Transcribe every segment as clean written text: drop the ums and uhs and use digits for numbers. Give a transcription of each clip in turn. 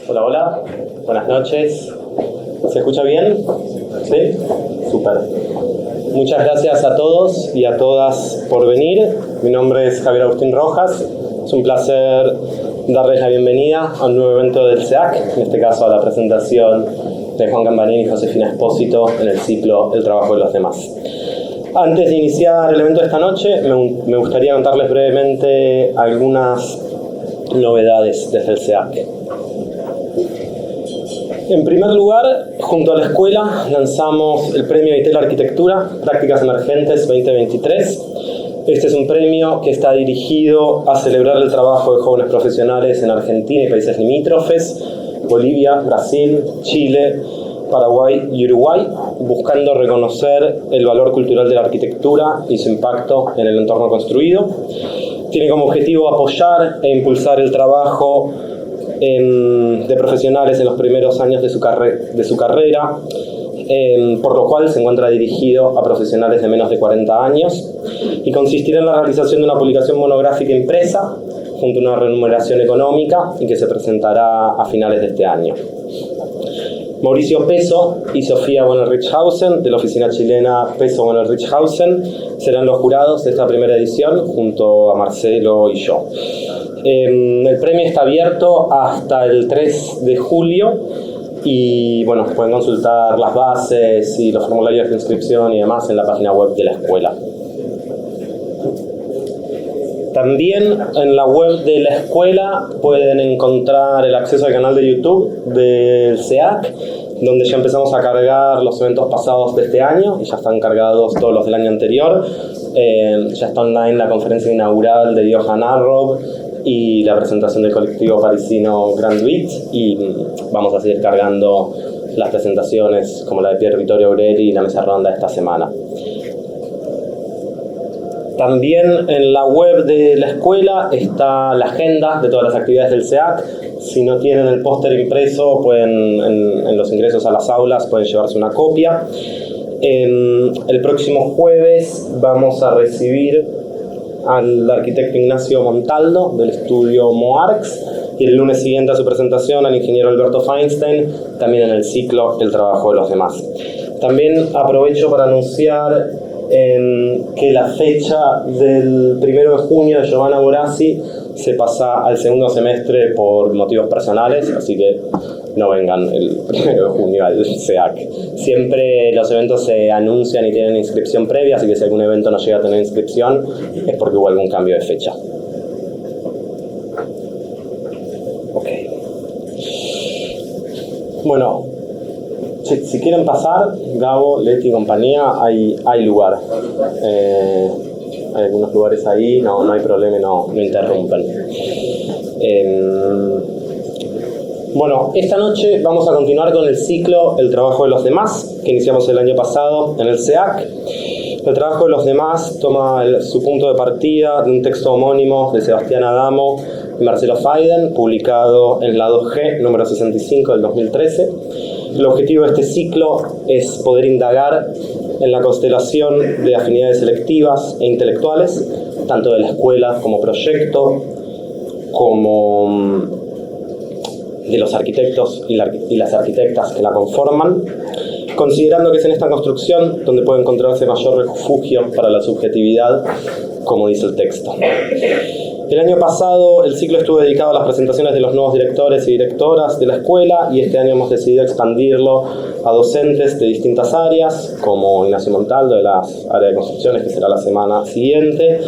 Hola, hola. Buenas noches. ¿Se escucha bien? ¿Sí? Súper. Muchas gracias a todos y a todas por venir. Mi nombre es Javier Agustín Rojas. Es un placer darles la bienvenida a un nuevo evento del SEAC, en este caso a la presentación de Juan Campanini y Josefina Espósito en el ciclo El trabajo de los demás. Antes de iniciar el evento de esta noche, me gustaría contarles brevemente algunas novedades desde el SEAC. En primer lugar, junto a la escuela lanzamos el premio ITEL Arquitectura Prácticas Emergentes 2023. Este es un premio que está dirigido a celebrar el trabajo de jóvenes profesionales en Argentina y países limítrofes, Bolivia, Brasil, Chile, Paraguay y Uruguay, buscando reconocer el valor cultural de la arquitectura y su impacto en el entorno construido. Tiene como objetivo apoyar e impulsar el trabajo de profesionales en los primeros años de su carrera, por lo cual se encuentra dirigido a profesionales de menos de 40 años y consistirá en la realización de una publicación monográfica impresa junto a una remuneración económica y que se presentará a finales de este año. Mauricio Peso y Sofía Bonner-Richhausen, de la oficina chilena Peso Bonner-Richhausen, serán los jurados de esta primera edición junto a Marcelo y yo. El premio está abierto hasta el 3 de julio y bueno, pueden consultar las bases y los formularios de inscripción y demás en la página web de la escuela. También en la web de la escuela pueden encontrar el acceso al canal de YouTube del SEAC, donde ya empezamos a cargar los eventos pasados de este año y ya están cargados todos los del año anterior. Ya está online la conferencia inaugural de Johan Arrow y la presentación del colectivo parisino Grand Huit, y vamos a seguir cargando las presentaciones como la de Pier Vittorio Aureli y la mesa redonda de esta semana. También en la web de la escuela está la agenda de todas las actividades del SEAC. Si no tienen el póster impreso, pueden en los ingresos a las aulas pueden llevarse una copia. El próximo jueves vamos a recibir al arquitecto Ignacio Montaldo del estudio Moarx y el lunes siguiente a su presentación al ingeniero Alberto Feinstein, también en el ciclo El trabajo de los demás. También aprovecho para anunciar que la fecha del 1 de junio de Giovanna Borassi se pasa al segundo semestre por motivos personales, así que no vengan el 1 de junio al SEAC. Siempre los eventos se anuncian y tienen inscripción previa, así que si algún evento no llega a tener inscripción es porque hubo algún cambio de fecha. Ok. Bueno, si quieren pasar, Gabo, Leti y compañía, hay lugar. Hay algunos lugares ahí, no hay problema, no interrumpen. Bueno, esta noche vamos a continuar con el ciclo El trabajo de los demás, que iniciamos el año pasado en el SEAC. El trabajo de los demás toma su punto de partida de un texto homónimo de Sebastián Adamo y Marcelo Faiden, publicado en la 2G, número 65 del 2013. El objetivo de este ciclo es poder indagar en la constelación de afinidades selectivas e intelectuales, tanto de la escuela como proyecto, como de los arquitectos y las arquitectas que la conforman, considerando que es en esta construcción donde puede encontrarse mayor refugio para la subjetividad, como dice el texto. El año pasado el ciclo estuvo dedicado a las presentaciones de los nuevos directores y directoras de la escuela, y este año hemos decidido expandirlo a docentes de distintas áreas, como Ignacio Montaldo de las áreas de construcciones, que será la semana siguiente,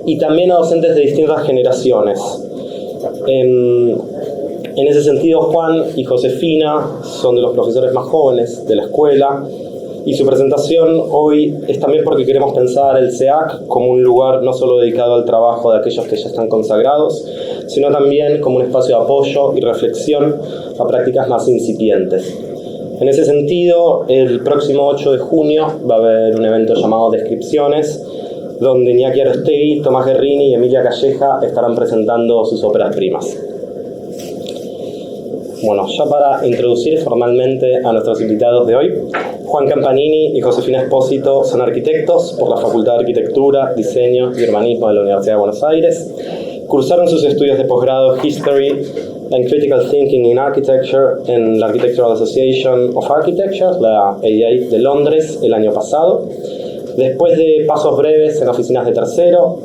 y también a docentes de distintas generaciones. En ese sentido, Juan y Josefina son de los profesores más jóvenes de la escuela, y su presentación hoy es también porque queremos pensar el SEAC como un lugar no solo dedicado al trabajo de aquellos que ya están consagrados, sino también como un espacio de apoyo y reflexión a prácticas más incipientes. En ese sentido, el próximo 8 de junio va a haber un evento llamado Descripciones, donde Iñaki Arostegui, Tomás Guerrini y Emilia Calleja estarán presentando sus óperas primas. Bueno, ya para introducir formalmente a nuestros invitados de hoy, Juan Campanini y Josefina Espósito son arquitectos por la Facultad de Arquitectura, Diseño y Urbanismo de la Universidad de Buenos Aires. Cursaron sus estudios de posgrado History and Critical Thinking in Architecture en la Architectural Association of Architecture, la AIA de Londres, el año pasado. Después de pasos breves en oficinas de tercero,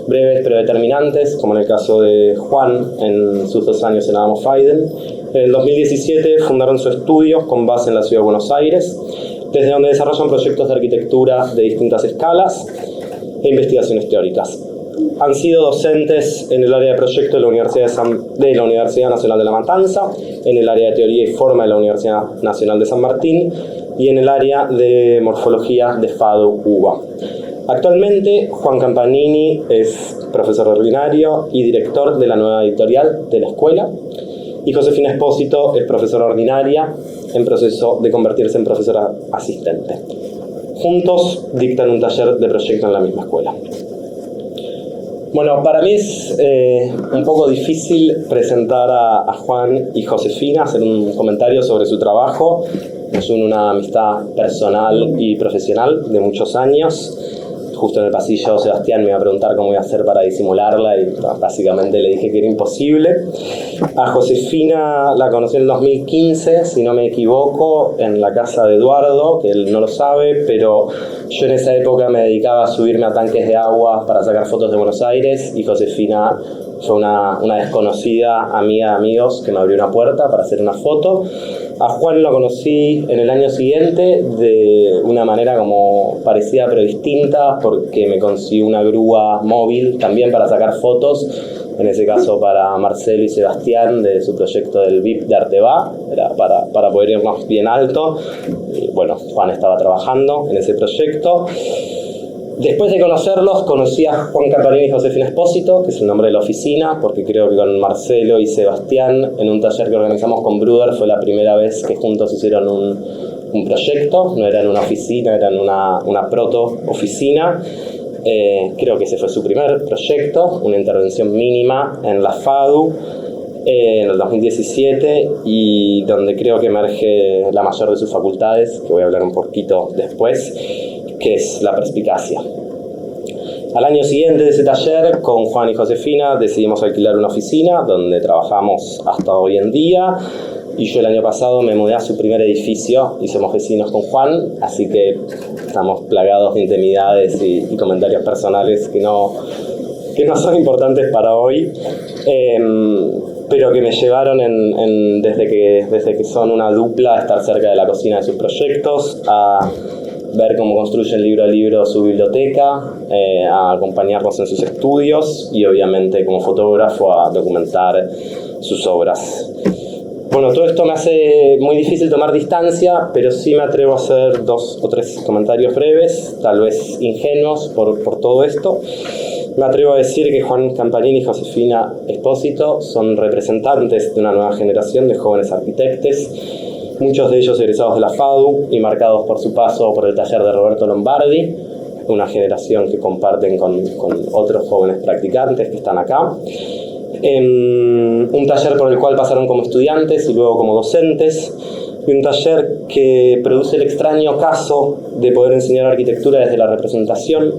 breves pero determinantes, como en el caso de Juan en sus 2 años en Adamo Fiden, en el 2017 fundaron su estudio con base en la ciudad de Buenos Aires, desde donde desarrollan proyectos de arquitectura de distintas escalas e investigaciones teóricas. Han sido docentes en el área de proyecto de la Universidad Nacional de La Matanza, en el área de teoría y forma de la Universidad Nacional de San Martín y en el área de morfología de FADU UBA. Actualmente, Juan Campanini es profesor ordinario y director de la nueva editorial de la escuela, y Josefina Espósito es profesora ordinaria en proceso de convertirse en profesora asistente. Juntos dictan un taller de proyecto en la misma escuela. Bueno, para mí es un poco difícil presentar a Juan y Josefina, hacer un comentario sobre su trabajo. Nos une una amistad personal y profesional de muchos años. Justo en el pasillo Sebastián me iba a preguntar cómo iba a hacer para disimularla y básicamente le dije que era imposible. A Josefina la conocí en el 2015, si no me equivoco, en la casa de Eduardo, que él no lo sabe, pero yo en esa época me dedicaba a subirme a tanques de agua para sacar fotos de Buenos Aires, y Josefina fue una desconocida amiga de amigos que me abrió una puerta para hacer una foto. A Juan lo conocí en el año siguiente de una manera como parecida pero distinta, porque me consiguió una grúa móvil también para sacar fotos, en ese caso para Marcelo y Sebastián de su proyecto del VIP de Arteba, era para poder irnos bien alto. Y bueno, Juan estaba trabajando en ese proyecto. Después de conocerlos, conocí a Juan Campanini y Josefina Espósito, que es el nombre de la oficina, porque creo que con Marcelo y Sebastián, en un taller que organizamos con Bruder, fue la primera vez que juntos hicieron un proyecto. No era en una oficina, era en una proto-oficina. Creo que ese fue su primer proyecto, una intervención mínima en la FADU en el 2017, y donde creo que emerge la mayor de sus facultades, que voy a hablar un poquito después, que es la perspicacia. Al año siguiente de ese taller, con Juan y Josefina, decidimos alquilar una oficina donde trabajamos hasta hoy en día, y yo el año pasado me mudé a su primer edificio y somos vecinos con Juan, así que estamos plagados de intimidades y comentarios personales que no son importantes para hoy, pero que me llevaron desde que son una dupla a estar cerca de la cocina de sus proyectos, a ver cómo construyen libro a libro su biblioteca, a acompañarnos en sus estudios y obviamente como fotógrafo a documentar sus obras. Bueno, todo esto me hace muy difícil tomar distancia, pero sí me atrevo a hacer 2 o 3 comentarios breves, tal vez ingenuos por todo esto. Me atrevo a decir que Juan Campanini y Josefina Espósito son representantes de una nueva generación de jóvenes arquitectos, muchos de ellos egresados de la FADU y marcados por su paso por el taller de Roberto Lombardi, una generación que comparten con otros jóvenes practicantes que están acá. Un taller por el cual pasaron como estudiantes y luego como docentes, y un taller que produce el extraño caso de poder enseñar arquitectura desde la representación,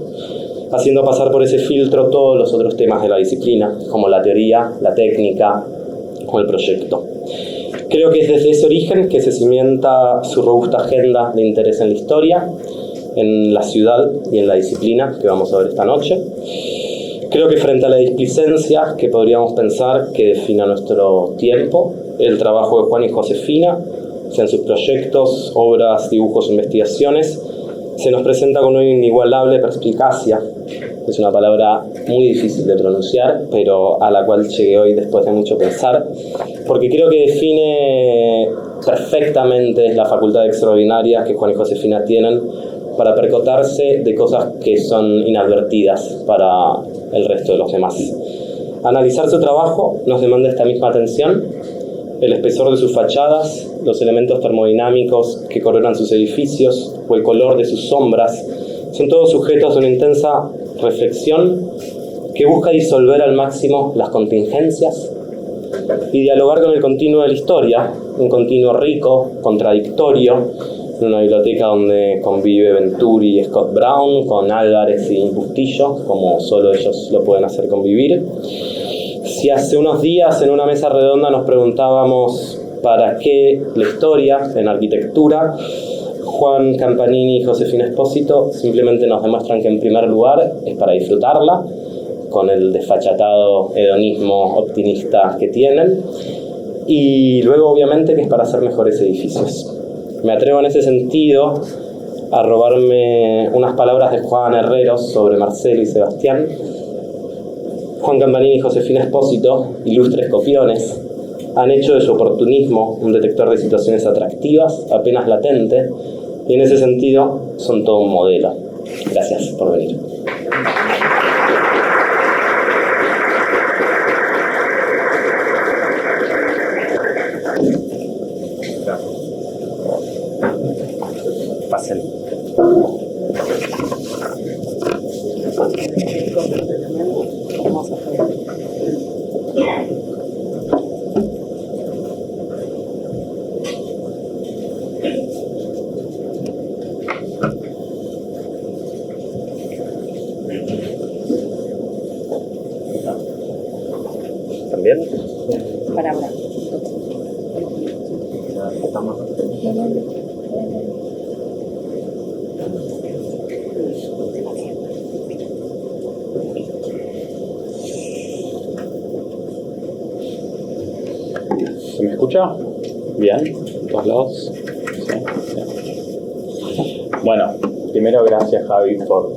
haciendo pasar por ese filtro todos los otros temas de la disciplina, como la teoría, la técnica o el proyecto. Creo que es desde ese origen que se cimienta su robusta agenda de interés en la historia, en la ciudad y en la disciplina que vamos a ver esta noche. Creo que frente a la displicencia que podríamos pensar que define nuestro tiempo, el trabajo de Juan y Josefina, sean sus proyectos, obras, dibujos o investigaciones, se nos presenta con una inigualable perspicacia. Es una palabra muy difícil de pronunciar, pero a la cual llegué hoy después de mucho pensar, porque creo que define perfectamente la facultad extraordinaria que Juan y Josefina tienen para percatarse de cosas que son inadvertidas para el resto de los demás. Analizar su trabajo nos demanda esta misma atención. El espesor de sus fachadas, los elementos termodinámicos que coronan sus edificios o el color de sus sombras son todos sujetos de una intensa reflexión que busca disolver al máximo las contingencias y dialogar con el continuo de la historia, un continuo rico, contradictorio, en una biblioteca donde convive Venturi y Scott Brown con Álvarez y Bustillo, como solo ellos lo pueden hacer convivir. Si hace unos días en una mesa redonda nos preguntábamos para qué la historia en arquitectura, Juan Campanini y Josefina Espósito simplemente nos demuestran que en primer lugar es para disfrutarla, con el desfachatado hedonismo optimista que tienen, y luego obviamente que es para hacer mejores edificios. Me atrevo en ese sentido a robarme unas palabras de Juan Herreros sobre Marcelo y Sebastián. Juan Campanini y Josefina Espósito, ilustres copiones, han hecho de su oportunismo un detector de situaciones atractivas, apenas latente, y en ese sentido son todo un modelo. Gracias por venir. Pasen. ¿También? Para hablar. ¿Se me escucha? ¿Bien? ¿En todos lados? ¿Sí? Bien. Bueno, primero gracias Javi por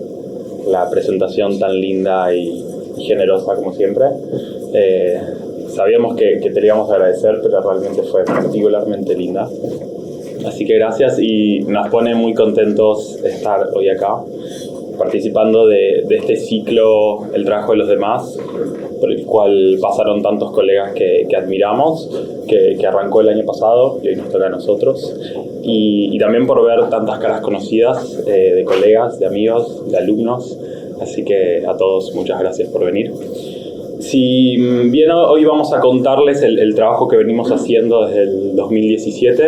la presentación tan linda y generosa como siempre. Sabíamos que te lo íbamos a agradecer, pero realmente fue particularmente linda. Así que gracias y nos pone muy contentos estar hoy acá, participando de este ciclo El trabajo de los demás, por el cual pasaron tantos colegas que admiramos, que arrancó el año pasado y hoy nos toca a nosotros. Y también por ver tantas caras conocidas de colegas, de amigos, de alumnos. Así que a todos muchas gracias por venir. Si bien hoy vamos a contarles el trabajo que venimos haciendo desde el 2017,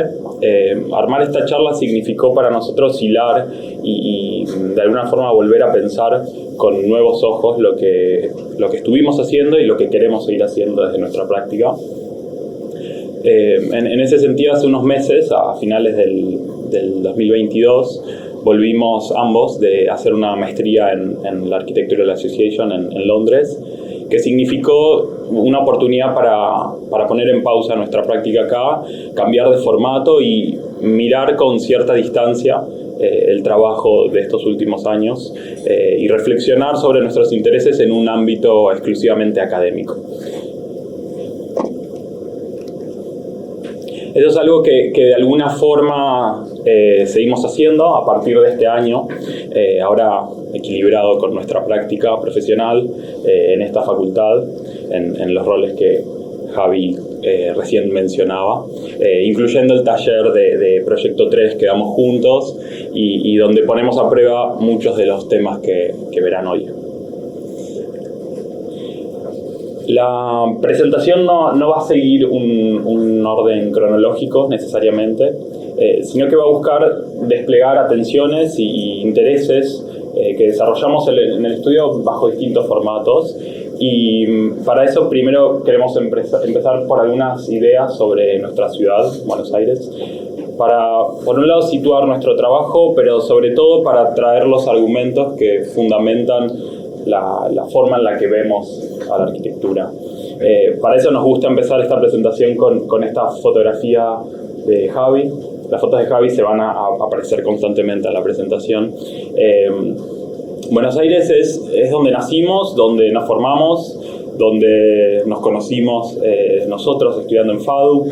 armar esta charla significó para nosotros hilar y de alguna forma volver a pensar con nuevos ojos lo que estuvimos haciendo y lo que queremos seguir haciendo desde nuestra práctica. En ese sentido, hace unos meses, a finales del 2022, volvimos ambos de hacer una maestría en la Architectural Association en Londres, que significó una oportunidad para poner en pausa nuestra práctica acá, cambiar de formato y mirar con cierta distancia el trabajo de estos últimos años y reflexionar sobre nuestros intereses en un ámbito exclusivamente académico. Eso es algo que de alguna forma seguimos haciendo a partir de este año, ahora equilibrado con nuestra práctica profesional en esta facultad, en los roles que Javi recién mencionaba, incluyendo el taller de Proyecto 3 que damos juntos y donde ponemos a prueba muchos de los temas que verán hoy. La presentación no va a seguir un orden cronológico necesariamente, sino que va a buscar desplegar atenciones y intereses que desarrollamos en el estudio bajo distintos formatos. Y para eso primero queremos empezar por algunas ideas sobre nuestra ciudad, Buenos Aires, para, por un lado, situar nuestro trabajo, pero sobre todo para traer los argumentos que fundamentan la forma en la que vemos a la arquitectura. Para eso nos gusta empezar esta presentación con esta fotografía de Javi. Las fotos de Javi se van a aparecer constantemente en la presentación. Buenos Aires es donde nacimos, donde nos formamos, donde nos conocimos nosotros estudiando en FADU,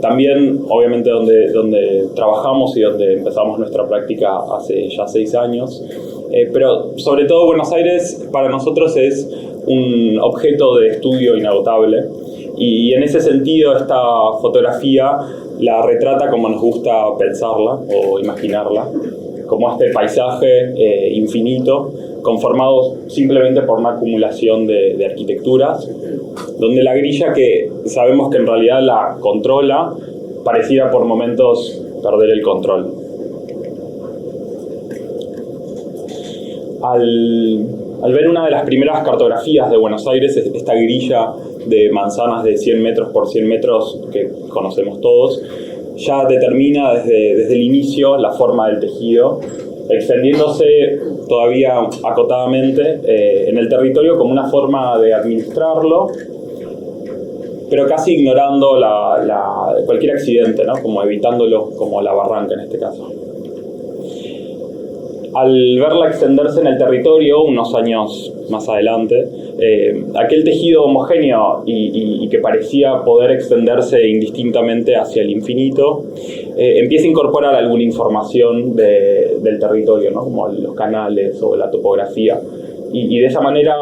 también obviamente donde trabajamos y donde empezamos nuestra práctica hace ya 6 años. Pero sobre todo Buenos Aires para nosotros es un objeto de estudio inagotable y en ese sentido esta fotografía la retrata como nos gusta pensarla o imaginarla, como este paisaje infinito conformado simplemente por una acumulación de arquitecturas, donde la grilla que sabemos que en realidad la controla pareciera por momentos perder el control. Al ver una de las primeras cartografías de Buenos Aires, esta grilla de manzanas de 100 metros por 100 metros que conocemos todos, ya determina desde el inicio la forma del tejido, extendiéndose todavía acotadamente en el territorio como una forma de administrarlo, pero casi ignorando cualquier accidente, ¿no? Como evitándolo, como la barranca en este caso. Al verla extenderse en el territorio, unos años más adelante, aquel tejido homogéneo y que parecía poder extenderse indistintamente hacia el infinito, empieza a incorporar alguna información del territorio, ¿no? Como los canales o la topografía, y de esa manera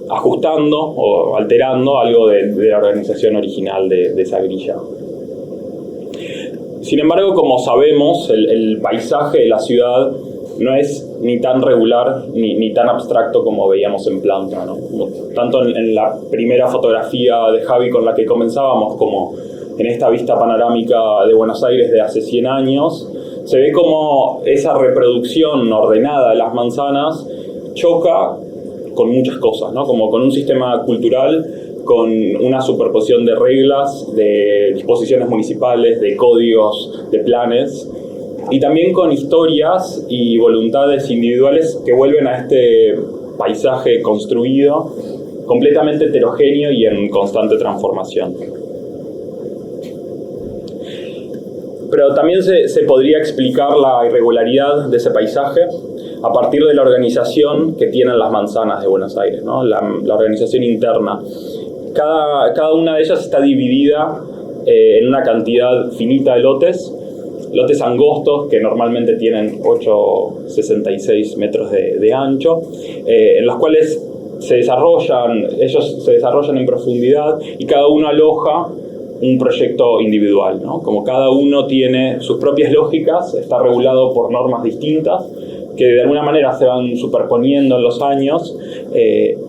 ajustando o alterando algo de la organización original de esa grilla. Sin embargo, como sabemos, el paisaje de la ciudad no es ni tan regular ni tan abstracto como veíamos en planta, ¿no? Tanto en la primera fotografía de Javi con la que comenzábamos, como en esta vista panorámica de Buenos Aires de hace 100 años, se ve como esa reproducción ordenada de las manzanas choca con muchas cosas, ¿no? Como con un sistema cultural, con una superposición de reglas, de disposiciones municipales, de códigos, de planes, y también con historias y voluntades individuales que vuelven a este paisaje construido completamente heterogéneo y en constante transformación. Pero también se podría explicar la irregularidad de ese paisaje a partir de la organización que tienen las manzanas de Buenos Aires, ¿no? La organización interna. Cada una de ellas está dividida en una cantidad finita de lotes angostos que normalmente tienen 8,66 metros de ancho, en los cuales ellos se desarrollan en profundidad y cada uno aloja un proyecto individual, ¿no? Como cada uno tiene sus propias lógicas, está regulado por normas distintas que de alguna manera se van superponiendo en los años,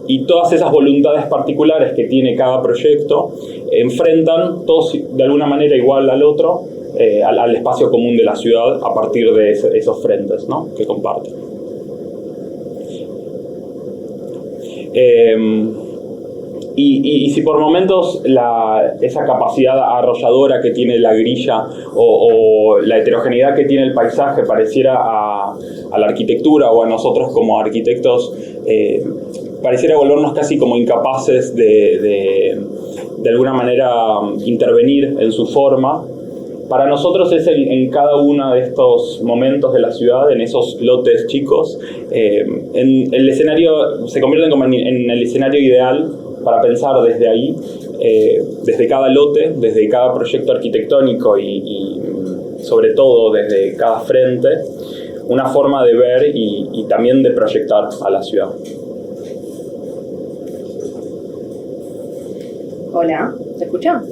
y todas esas voluntades particulares que tiene cada proyecto enfrentan todos de alguna manera igual al otro, al espacio común de la ciudad a partir de esos frentes, ¿no? Que comparten. Y si por momentos esa capacidad arrolladora que tiene la grilla o la heterogeneidad que tiene el paisaje pareciera a la arquitectura o a nosotros como arquitectos, pareciera volvernos casi como incapaces de alguna manera intervenir en su forma, para nosotros es en cada uno de estos momentos de la ciudad, en esos lotes chicos, en el escenario, se convierten como en el escenario ideal para pensar desde ahí, desde cada lote, desde cada proyecto arquitectónico y sobre todo desde cada frente, una forma de ver y también de proyectar a la ciudad. Hola, ¿te escucha?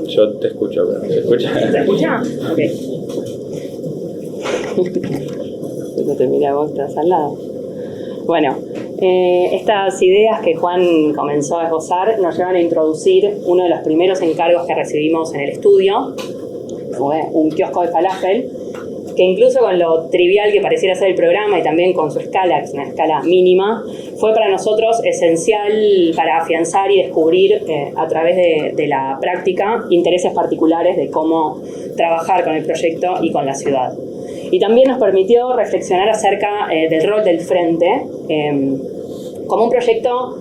Yo te escucho, pero ¿te escucha? ¿Te escucha? Ok. No te mira, vos estás al lado. Bueno, estas ideas que Juan comenzó a esbozar nos llevan a introducir uno de los primeros encargos que recibimos en el estudio, fue un kiosco de falafel, que incluso con lo trivial que pareciera ser el programa y también con su escala, que es una escala mínima, fue para nosotros esencial para afianzar y descubrir a través de la práctica intereses particulares de cómo trabajar con el proyecto y con la ciudad. Y también nos permitió reflexionar acerca del rol del Frente como un proyecto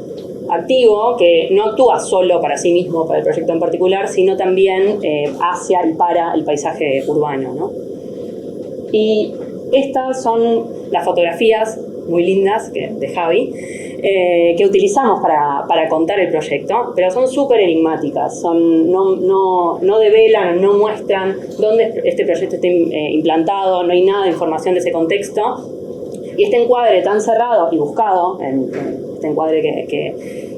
activo que no actúa solo para sí mismo, para el proyecto en particular, sino también hacia y para el paisaje urbano, ¿no? Y estas son las fotografías muy lindas de Javi, que utilizamos para contar el proyecto, pero son súper enigmáticas, no develan, no muestran dónde este proyecto está implantado, no hay nada de información de ese contexto, y este encuadre tan cerrado y buscado, este encuadre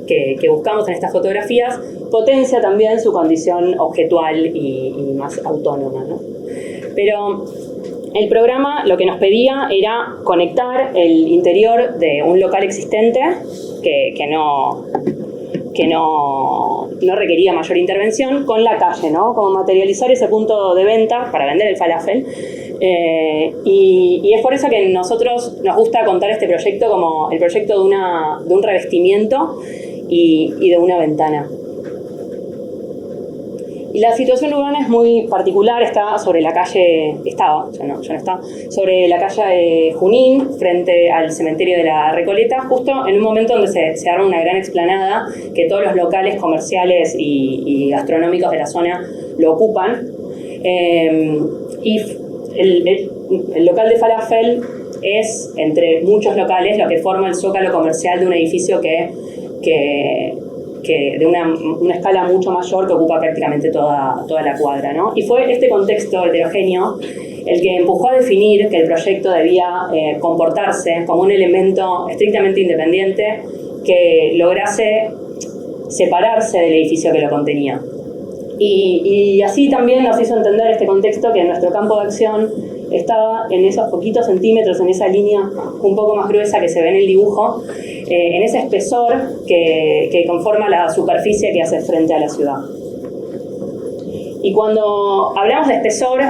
que buscamos en estas fotografías, potencia también su condición objetual y más autónoma, ¿no? Pero el programa lo que nos pedía era conectar el interior de un local existente que no requería mayor intervención con la calle, ¿no? Como materializar ese punto de venta para vender el falafel. Y es por eso que nosotros nos gusta contar este proyecto como el proyecto de un revestimiento y de una ventana. Y la situación urbana es muy particular, está sobre la calle, ya no está, sobre la calle Junín, frente al cementerio de la Recoleta, justo en un momento donde se arma una gran explanada, que todos los locales comerciales y gastronómicos de la zona lo ocupan. Y el local de falafel es, entre muchos locales, lo que forma el zócalo comercial de un edificio que de una escala mucho mayor que ocupa prácticamente toda la cuadra, ¿no? Y fue este contexto heterogéneo el que empujó a definir que el proyecto debía comportarse como un elemento estrictamente independiente que lograse separarse del edificio que lo contenía. Y así también nos hizo entender este contexto que nuestro campo de acción estaba en esos poquitos centímetros, en esa línea un poco más gruesa que se ve en el dibujo, en ese espesor que conforma la superficie que hace frente a la ciudad. Y cuando hablamos de espesor,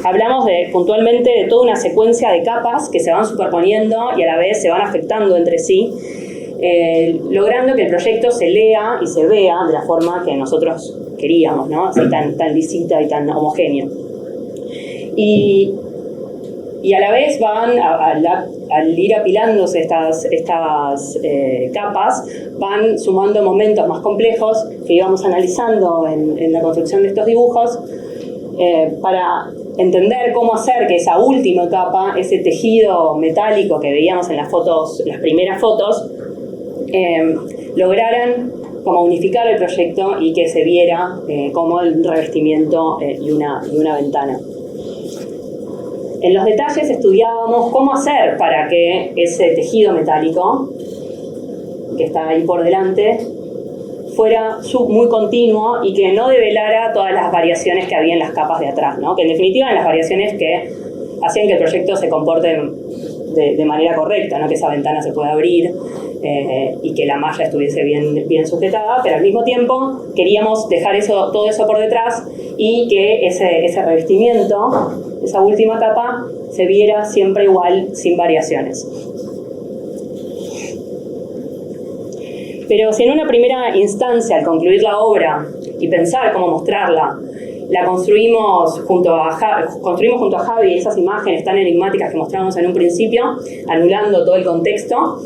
hablamos puntualmente de toda una secuencia de capas que se van superponiendo y a la vez se van afectando entre sí, logrando que el proyecto se lea y se vea de la forma que nosotros queríamos, ¿no? Así tan lisita y tan homogénea. Y a la vez van, al ir apilándose estas capas, van sumando momentos más complejos que íbamos analizando en la construcción de estos dibujos para entender cómo hacer que esa última capa, ese tejido metálico que veíamos en las primeras fotos, lograran como unificar el proyecto y que se viera como el revestimiento y una ventana. En los detalles estudiábamos cómo hacer para que ese tejido metálico, que está ahí por delante, fuera muy continuo y que no develara todas las variaciones que había en las capas de atrás, ¿no? Que en definitiva eran las variaciones que hacían que el proyecto se comporte de manera correcta, ¿no? Que esa ventana se pueda abrir y que la malla estuviese bien sujetada, pero al mismo tiempo queríamos dejar todo eso por detrás y que ese revestimiento, esa última capa, se viera siempre igual, sin variaciones. Pero si en una primera instancia, al concluir la obra y pensar cómo mostrarla, la construimos junto a Javi, esas imágenes tan enigmáticas que mostramos en un principio, anulando todo el contexto,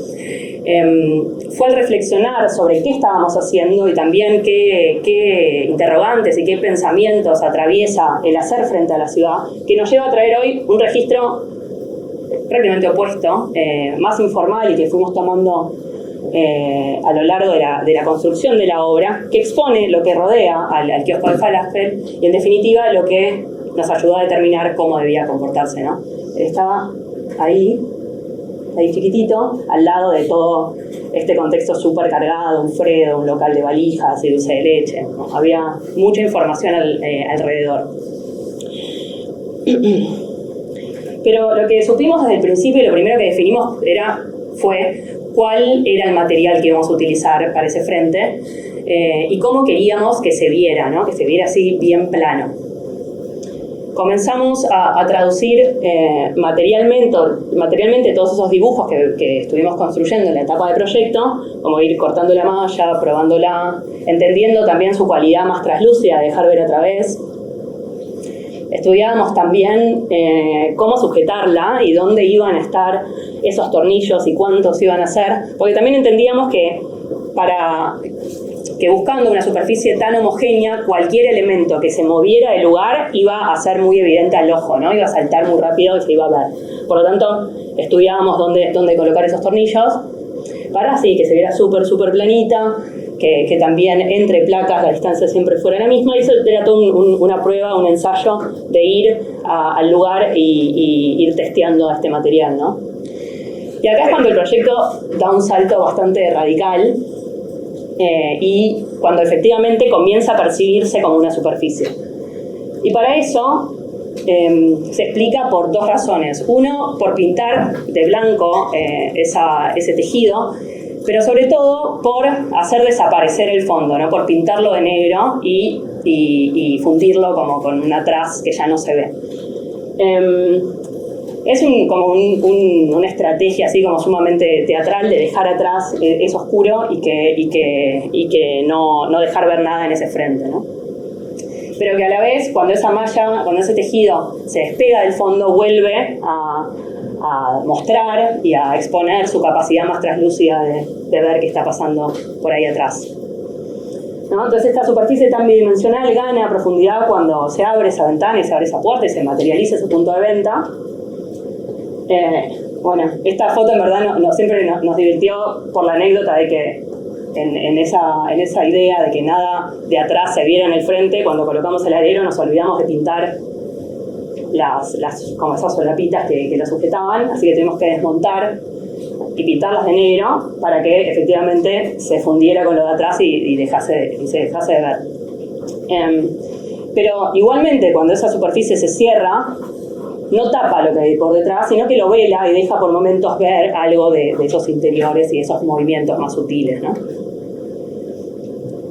fue al reflexionar sobre qué estábamos haciendo y también qué interrogantes y qué pensamientos atraviesa el hacer frente a la ciudad, que nos lleva a traer hoy un registro prácticamente opuesto, más informal y que fuimos tomando a lo largo de la construcción de la obra, que expone lo que rodea al kiosco de falafel y en definitiva lo que nos ayudó a determinar cómo debía comportarse, ¿no? Estaba ahí chiquitito, al lado de todo este contexto súper cargado, un Fredo, un local de valijas y dulce de leche, ¿no? Había mucha información alrededor. Pero lo que supimos desde el principio y lo primero que definimos fue cuál era el material que íbamos a utilizar para ese frente y cómo queríamos que se viera, ¿no? Que se viera así bien plano. Comenzamos a traducir materialmente todos esos dibujos que estuvimos construyendo en la etapa de proyecto, como ir cortando la malla, probándola, entendiendo también su cualidad más traslúcida, dejar ver a través. Estudiábamos también cómo sujetarla y dónde iban a estar esos tornillos y cuántos iban a ser, porque también entendíamos que buscando una superficie tan homogénea, cualquier elemento que se moviera del lugar iba a ser muy evidente al ojo, ¿no? Iba a saltar muy rápido y se iba a ver. Por lo tanto, estudiábamos dónde colocar esos tornillos para así que se viera súper planita, que también entre placas la distancia siempre fuera la misma, y eso era toda una prueba, un ensayo de ir al lugar y ir testeando este material, ¿no? Y acá es cuando el proyecto da un salto bastante radical y cuando efectivamente comienza a percibirse como una superficie. Y para eso se explica por dos razones. Uno, por pintar de blanco ese tejido, pero sobre todo por hacer desaparecer el fondo, ¿no? Por pintarlo de negro y fundirlo como con un atrás que ya no se ve. Es como una estrategia así como sumamente teatral de dejar atrás eso oscuro y que no dejar ver nada en ese frente, ¿no? pero que a la vez, cuando esa malla, cuando ese tejido se despega del fondo, vuelve a mostrar y a exponer su capacidad más translúcida de ver qué está pasando por ahí atrás, ¿no? Entonces esta superficie tan bidimensional gana profundidad cuando se abre esa ventana y se abre esa puerta y se materializa ese punto de venta. Bueno, esta foto en verdad siempre nos divirtió por la anécdota de que en esa idea de que nada de atrás se viera en el frente, cuando colocamos el alero nos olvidamos de pintar como esas solapitas que lo sujetaban, así que tuvimos que desmontar y pintarlas de negro para que efectivamente se fundiera con lo de atrás y se dejase de ver. Pero igualmente cuando esa superficie se cierra, no tapa lo que hay por detrás, sino que lo vela y deja por momentos ver algo de esos interiores y esos movimientos más sutiles, ¿no?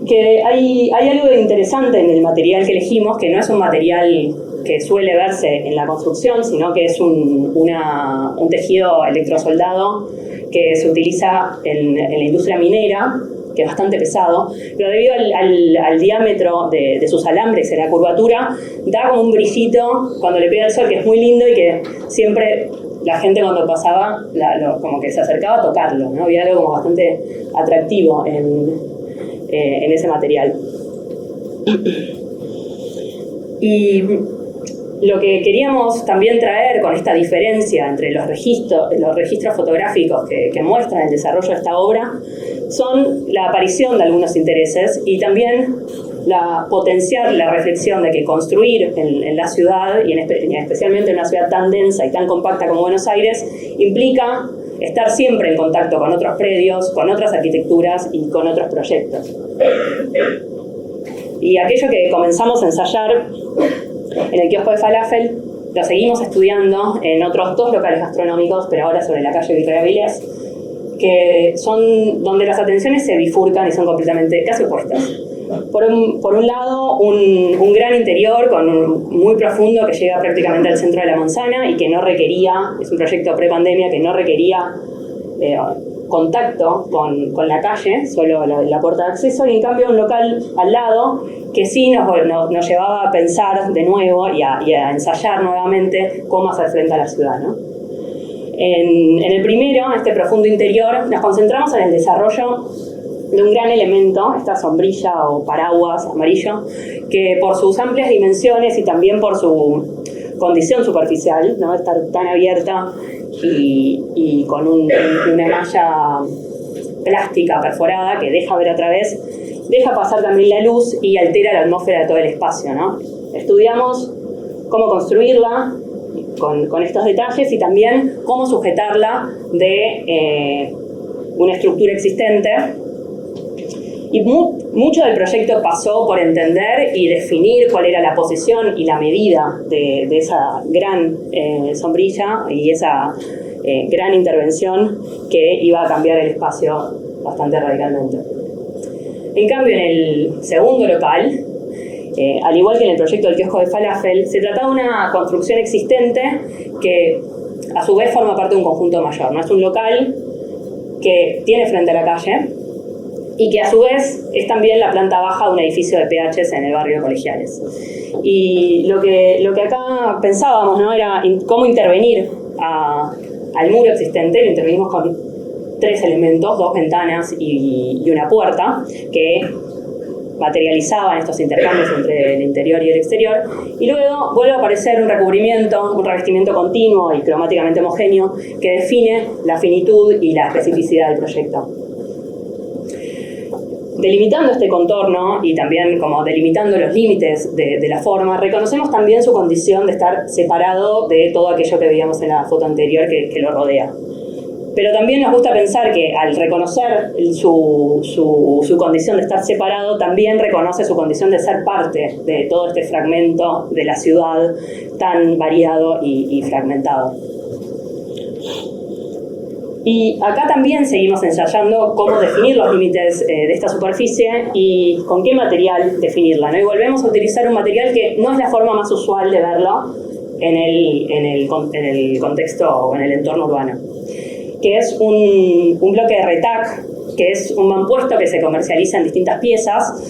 Que hay algo de interesante en el material que elegimos, que no es un material que suele verse en la construcción, sino que es un tejido electrosoldado que se utiliza en la industria minera, que es bastante pesado, pero debido al diámetro de sus alambres y la curvatura, da como un brillito cuando le pega el sol, que es muy lindo y que siempre la gente cuando pasaba como que se acercaba a tocarlo, ¿no? Había algo como bastante atractivo en ese material. Y lo que queríamos también traer con esta diferencia entre los registros fotográficos que muestran el desarrollo de esta obra son la aparición de algunos intereses y también potenciar la reflexión de que construir en la ciudad, y especialmente en una ciudad tan densa y tan compacta como Buenos Aires, implica estar siempre en contacto con otros predios, con otras arquitecturas y con otros proyectos. Y aquello que comenzamos a ensayar en el kiosco de falafel, lo seguimos estudiando en otros 2 locales gastronómicos, pero ahora sobre la calle Virrey Avilés, que son donde las atenciones se bifurcan y son completamente casi opuestas. Por un lado, un gran interior muy profundo que llega prácticamente al centro de la manzana y que no requería, es un proyecto pre-pandemia que no requería contacto con la calle, solo la puerta de acceso, y en cambio un local al lado que sí nos llevaba a pensar de nuevo y a ensayar nuevamente cómo hacer frente a la ciudad, ¿no? En el primero, este profundo interior, nos concentramos en el desarrollo de un gran elemento, esta sombrilla o paraguas amarillo, que por sus amplias dimensiones y también por su condición superficial, ¿no? Estar tan abierta y con una malla plástica perforada que deja ver a través, deja pasar también la luz y altera la atmósfera de todo el espacio, ¿no? Estudiamos cómo construirla con estos detalles y también cómo sujetarla de una estructura existente. Y mucho del proyecto pasó por entender y definir cuál era la posición y la medida de esa gran sombrilla y esa gran intervención que iba a cambiar el espacio bastante radicalmente. En cambio, en el segundo local, al igual que en el proyecto del kiosco de falafel, se trataba de una construcción existente que a su vez forma parte de un conjunto mayor, ¿no? Es un local que tiene frente a la calle y que a su vez es también la planta baja de un edificio de PHs en el barrio de Colegiales. Y lo que acá pensábamos, ¿no? Era cómo intervenir al muro existente. Lo intervenimos con 3 elementos, 2 ventanas y una puerta que materializaban estos intercambios entre el interior y el exterior, y luego vuelve a aparecer un recubrimiento, un revestimiento continuo y cromáticamente homogéneo que define la finitud y la especificidad del proyecto. Delimitando este contorno y también como delimitando los límites de la forma, reconocemos también su condición de estar separado de todo aquello que veíamos en la foto anterior que lo rodea. Pero también nos gusta pensar que al reconocer su condición de estar separado, también reconoce su condición de ser parte de todo este fragmento de la ciudad tan variado y fragmentado. Y acá también seguimos ensayando cómo definir los límites de esta superficie y con qué material definirla, ¿no? Y volvemos a utilizar un material que no es la forma más usual de verlo en el contexto o en el entorno urbano, que es un bloque de retac, que es un mampuesto que se comercializa en distintas piezas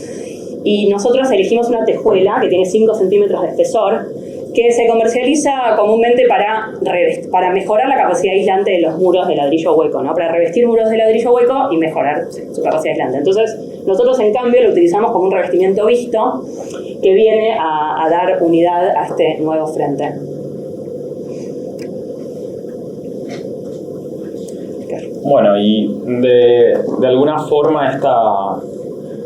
y nosotros elegimos una tejuela que tiene 5 centímetros de espesor, que se comercializa comúnmente para mejorar la capacidad aislante de los muros de ladrillo hueco, ¿no? Para revestir muros de ladrillo hueco y mejorar su capacidad aislante. Entonces, nosotros en cambio lo utilizamos como un revestimiento visto que viene a dar unidad a este nuevo frente. Bueno, y de alguna forma esta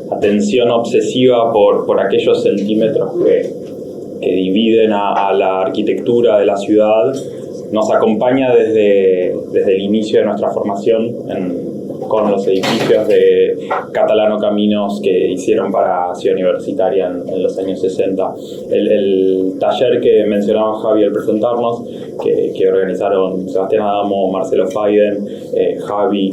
atención obsesiva por aquellos centímetros que dividen a la arquitectura de la ciudad nos acompaña desde el inicio de nuestra formación con los edificios de Catalano Caminos que hicieron para Ciudad Universitaria en los años 60. El taller que mencionaba Javi al presentarnos, que organizaron Sebastián Adamo, Marcelo Faiden, Javi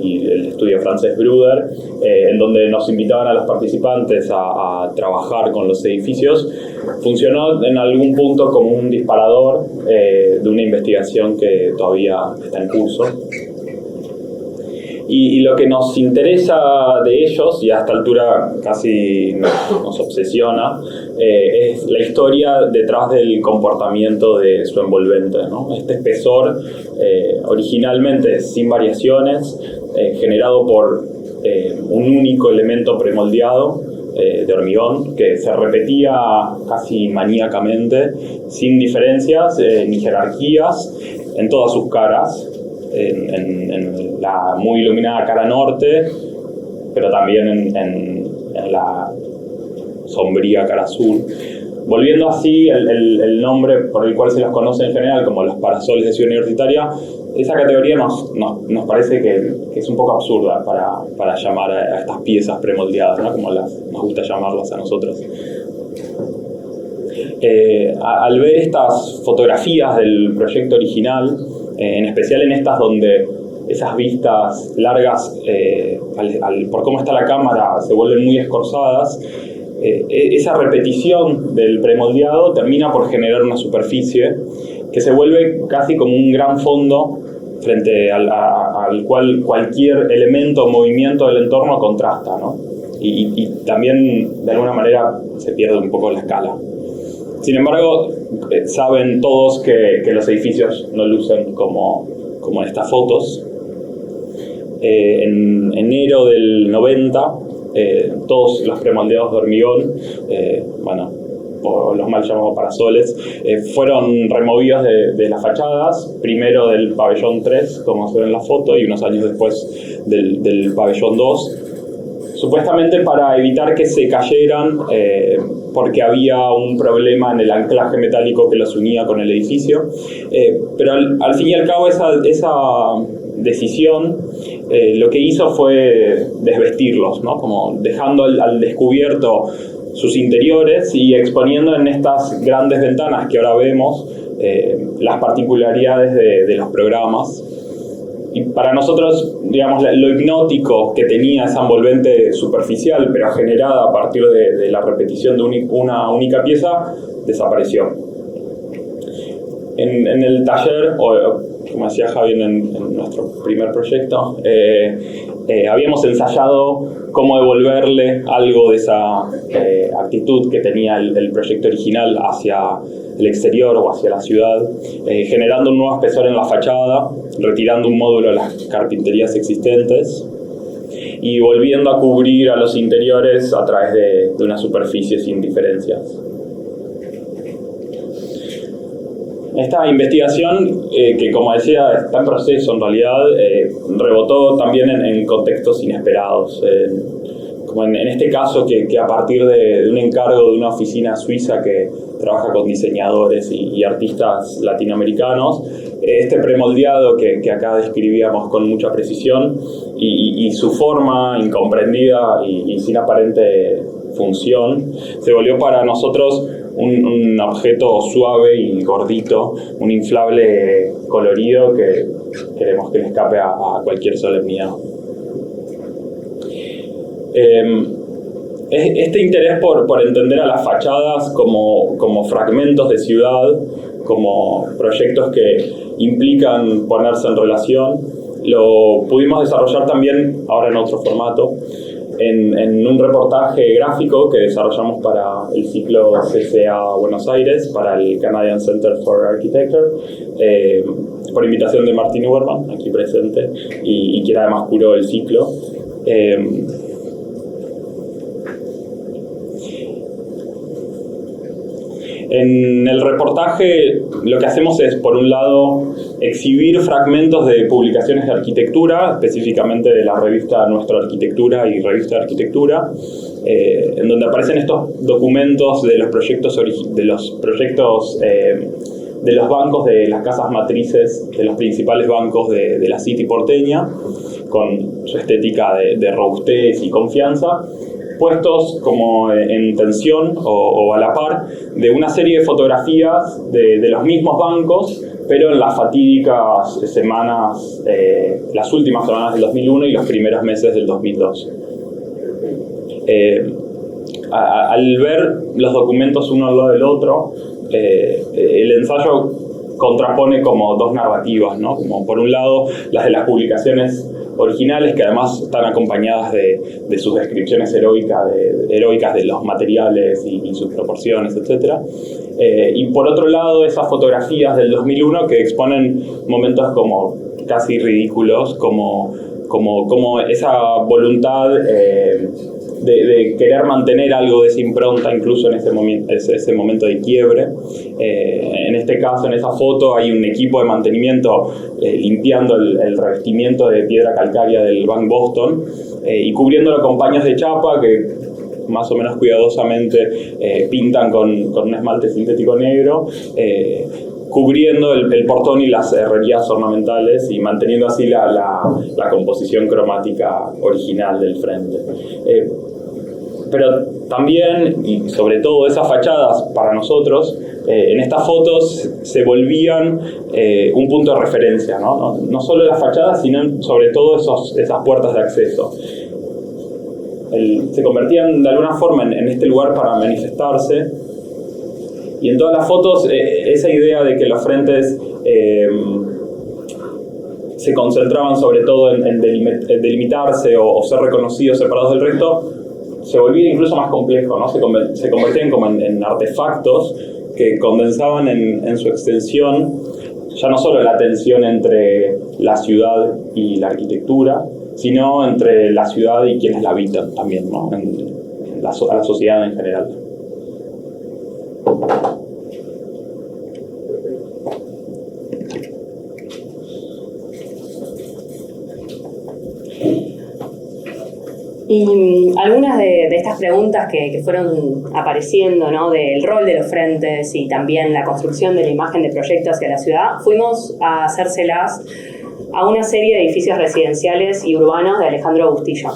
y el estudio francés Bruder, en donde nos invitaban a los participantes a trabajar con los edificios, funcionó en algún punto como un disparador de una investigación que todavía está en curso. Y lo que nos interesa de ellos, y a esta altura casi nos obsesiona, es la historia detrás del comportamiento de su envolvente, ¿no? Este espesor, originalmente sin variaciones, generado por un único elemento premoldeado de hormigón, que se repetía casi maníacamente, sin diferencias ni jerarquías, en todas sus caras. En la muy iluminada cara norte, pero también en la sombría cara sur, volviendo así el nombre por el cual se los conoce en general como los parasoles de Ciudad Universitaria. Esa categoría nos parece que es un poco absurda para llamar a estas piezas premoldeadas, ¿no? Como nos gusta llamarlas a nosotros. Al ver estas fotografías del proyecto original, en especial en estas donde esas vistas largas, por cómo está la cámara, se vuelven muy escorzadas, esa repetición del premoldeado termina por generar una superficie que se vuelve casi como un gran fondo frente al cual cualquier elemento o movimiento del entorno contrasta, ¿no? Y también de alguna manera se pierde un poco la escala. Sin embargo, saben todos que los edificios no lucen como en estas fotos. En enero del 90, todos los premoldeados de hormigón, o los mal llamados parasoles, fueron removidos de las fachadas, primero del pabellón 3, como se ve en la foto, y unos años después del pabellón 2, supuestamente para evitar que se cayeran, porque había un problema en el anclaje metálico que los unía con el edificio. Pero al fin y al cabo esa decisión lo que hizo fue desvestirlos, ¿no? Como dejando al descubierto sus interiores y exponiendo en estas grandes ventanas que ahora vemos las particularidades de los programas. Y para nosotros, digamos, lo hipnótico que tenía esa envolvente superficial, pero generada a partir de la repetición de una única pieza, desapareció. En el taller, o como decía Javi en nuestro primer proyecto, habíamos ensayado cómo devolverle algo de esa actitud que tenía el proyecto original hacia el exterior o hacia la ciudad, generando un nuevo espesor en la fachada, retirando un módulo de las carpinterías existentes y volviendo a cubrir a los interiores a través de una superficie sin diferencias. Esta investigación, que como decía está en proceso en realidad, rebotó también en contextos inesperados. Como en este caso que a partir de un encargo de una oficina suiza que trabaja con diseñadores y artistas latinoamericanos, este premoldeado que acá describíamos con mucha precisión y su forma incomprendida y sin aparente función, se volvió para nosotros un objeto suave y gordito, un inflable colorido que queremos que le escape a cualquier solemnidad. Este interés por entender a las fachadas como fragmentos de ciudad, como proyectos que implican ponerse en relación, lo pudimos desarrollar también ahora en otro formato, en un reportaje gráfico que desarrollamos para el ciclo CCA Buenos Aires, para el Canadian Center for Architecture, por invitación de Martín Uberman, aquí presente, y quien además curó el ciclo. En el reportaje lo que hacemos es, por un lado, exhibir fragmentos de publicaciones de arquitectura, específicamente de la revista Nuestra Arquitectura y Revista de Arquitectura, en donde aparecen estos documentos de los proyectos de los bancos de las casas matrices, de los principales bancos de la City porteña, con su estética de robustez y confianza, puestos como en tensión o a la par de una serie de fotografías de los mismos bancos, pero en las fatídicas semanas, las últimas semanas del 2001 y los primeros meses del 2002. Al ver los documentos uno al lado del otro, el ensayo contrapone como dos narrativas, ¿no? Como por un lado las de las publicaciones originales, que además están acompañadas de sus descripciones heroicas de los materiales y sus proporciones, etc. Y por otro lado esas fotografías del 2001 que exponen momentos como casi ridículos, como esa voluntad de querer mantener algo de esa impronta incluso en ese momento de quiebre. En este caso, en esa foto, hay un equipo de mantenimiento limpiando el revestimiento de piedra calcárea del Bank Boston y cubriéndolo con paños de chapa que más o menos cuidadosamente pintan con un esmalte sintético negro, cubriendo el portón y las herrerías ornamentales y manteniendo así la composición cromática original del frente. Pero también, y sobre todo esas fachadas para nosotros, en estas fotos se volvían un punto de referencia, ¿no? No solo las fachadas, sino sobre todo esas puertas de acceso. Se convertían de alguna forma en este lugar para manifestarse, y en todas las fotos esa idea de que los frentes se concentraban sobre todo en delimitarse o ser reconocidos, separados del resto, se volvía incluso más complejo, ¿no? Se convertían como en artefactos que condensaban en su extensión ya no solo la tensión entre la ciudad y la arquitectura, sino entre la ciudad y quienes la habitan también, ¿no? A la sociedad en general. Y algunas de estas preguntas que fueron apareciendo, ¿no? Del rol de los frentes y también la construcción de la imagen de proyecto hacia la ciudad, fuimos a hacérselas a una serie de edificios residenciales y urbanos de Alejandro Bustillo.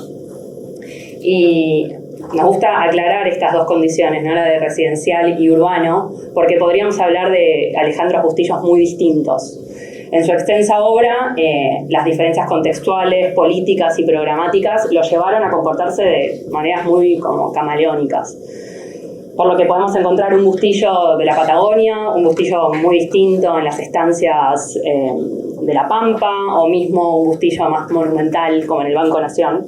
Y nos gusta aclarar estas dos condiciones, ¿no? La de residencial y urbano, porque podríamos hablar de Alejandros Bustillos muy distintos. En su extensa obra, las diferencias contextuales, políticas y programáticas lo llevaron a comportarse de maneras muy como camaleónicas. Por lo que podemos encontrar un Bustillo de la Patagonia, un Bustillo muy distinto en las estancias de La Pampa, o mismo un Bustillo más monumental como en el Banco Nación.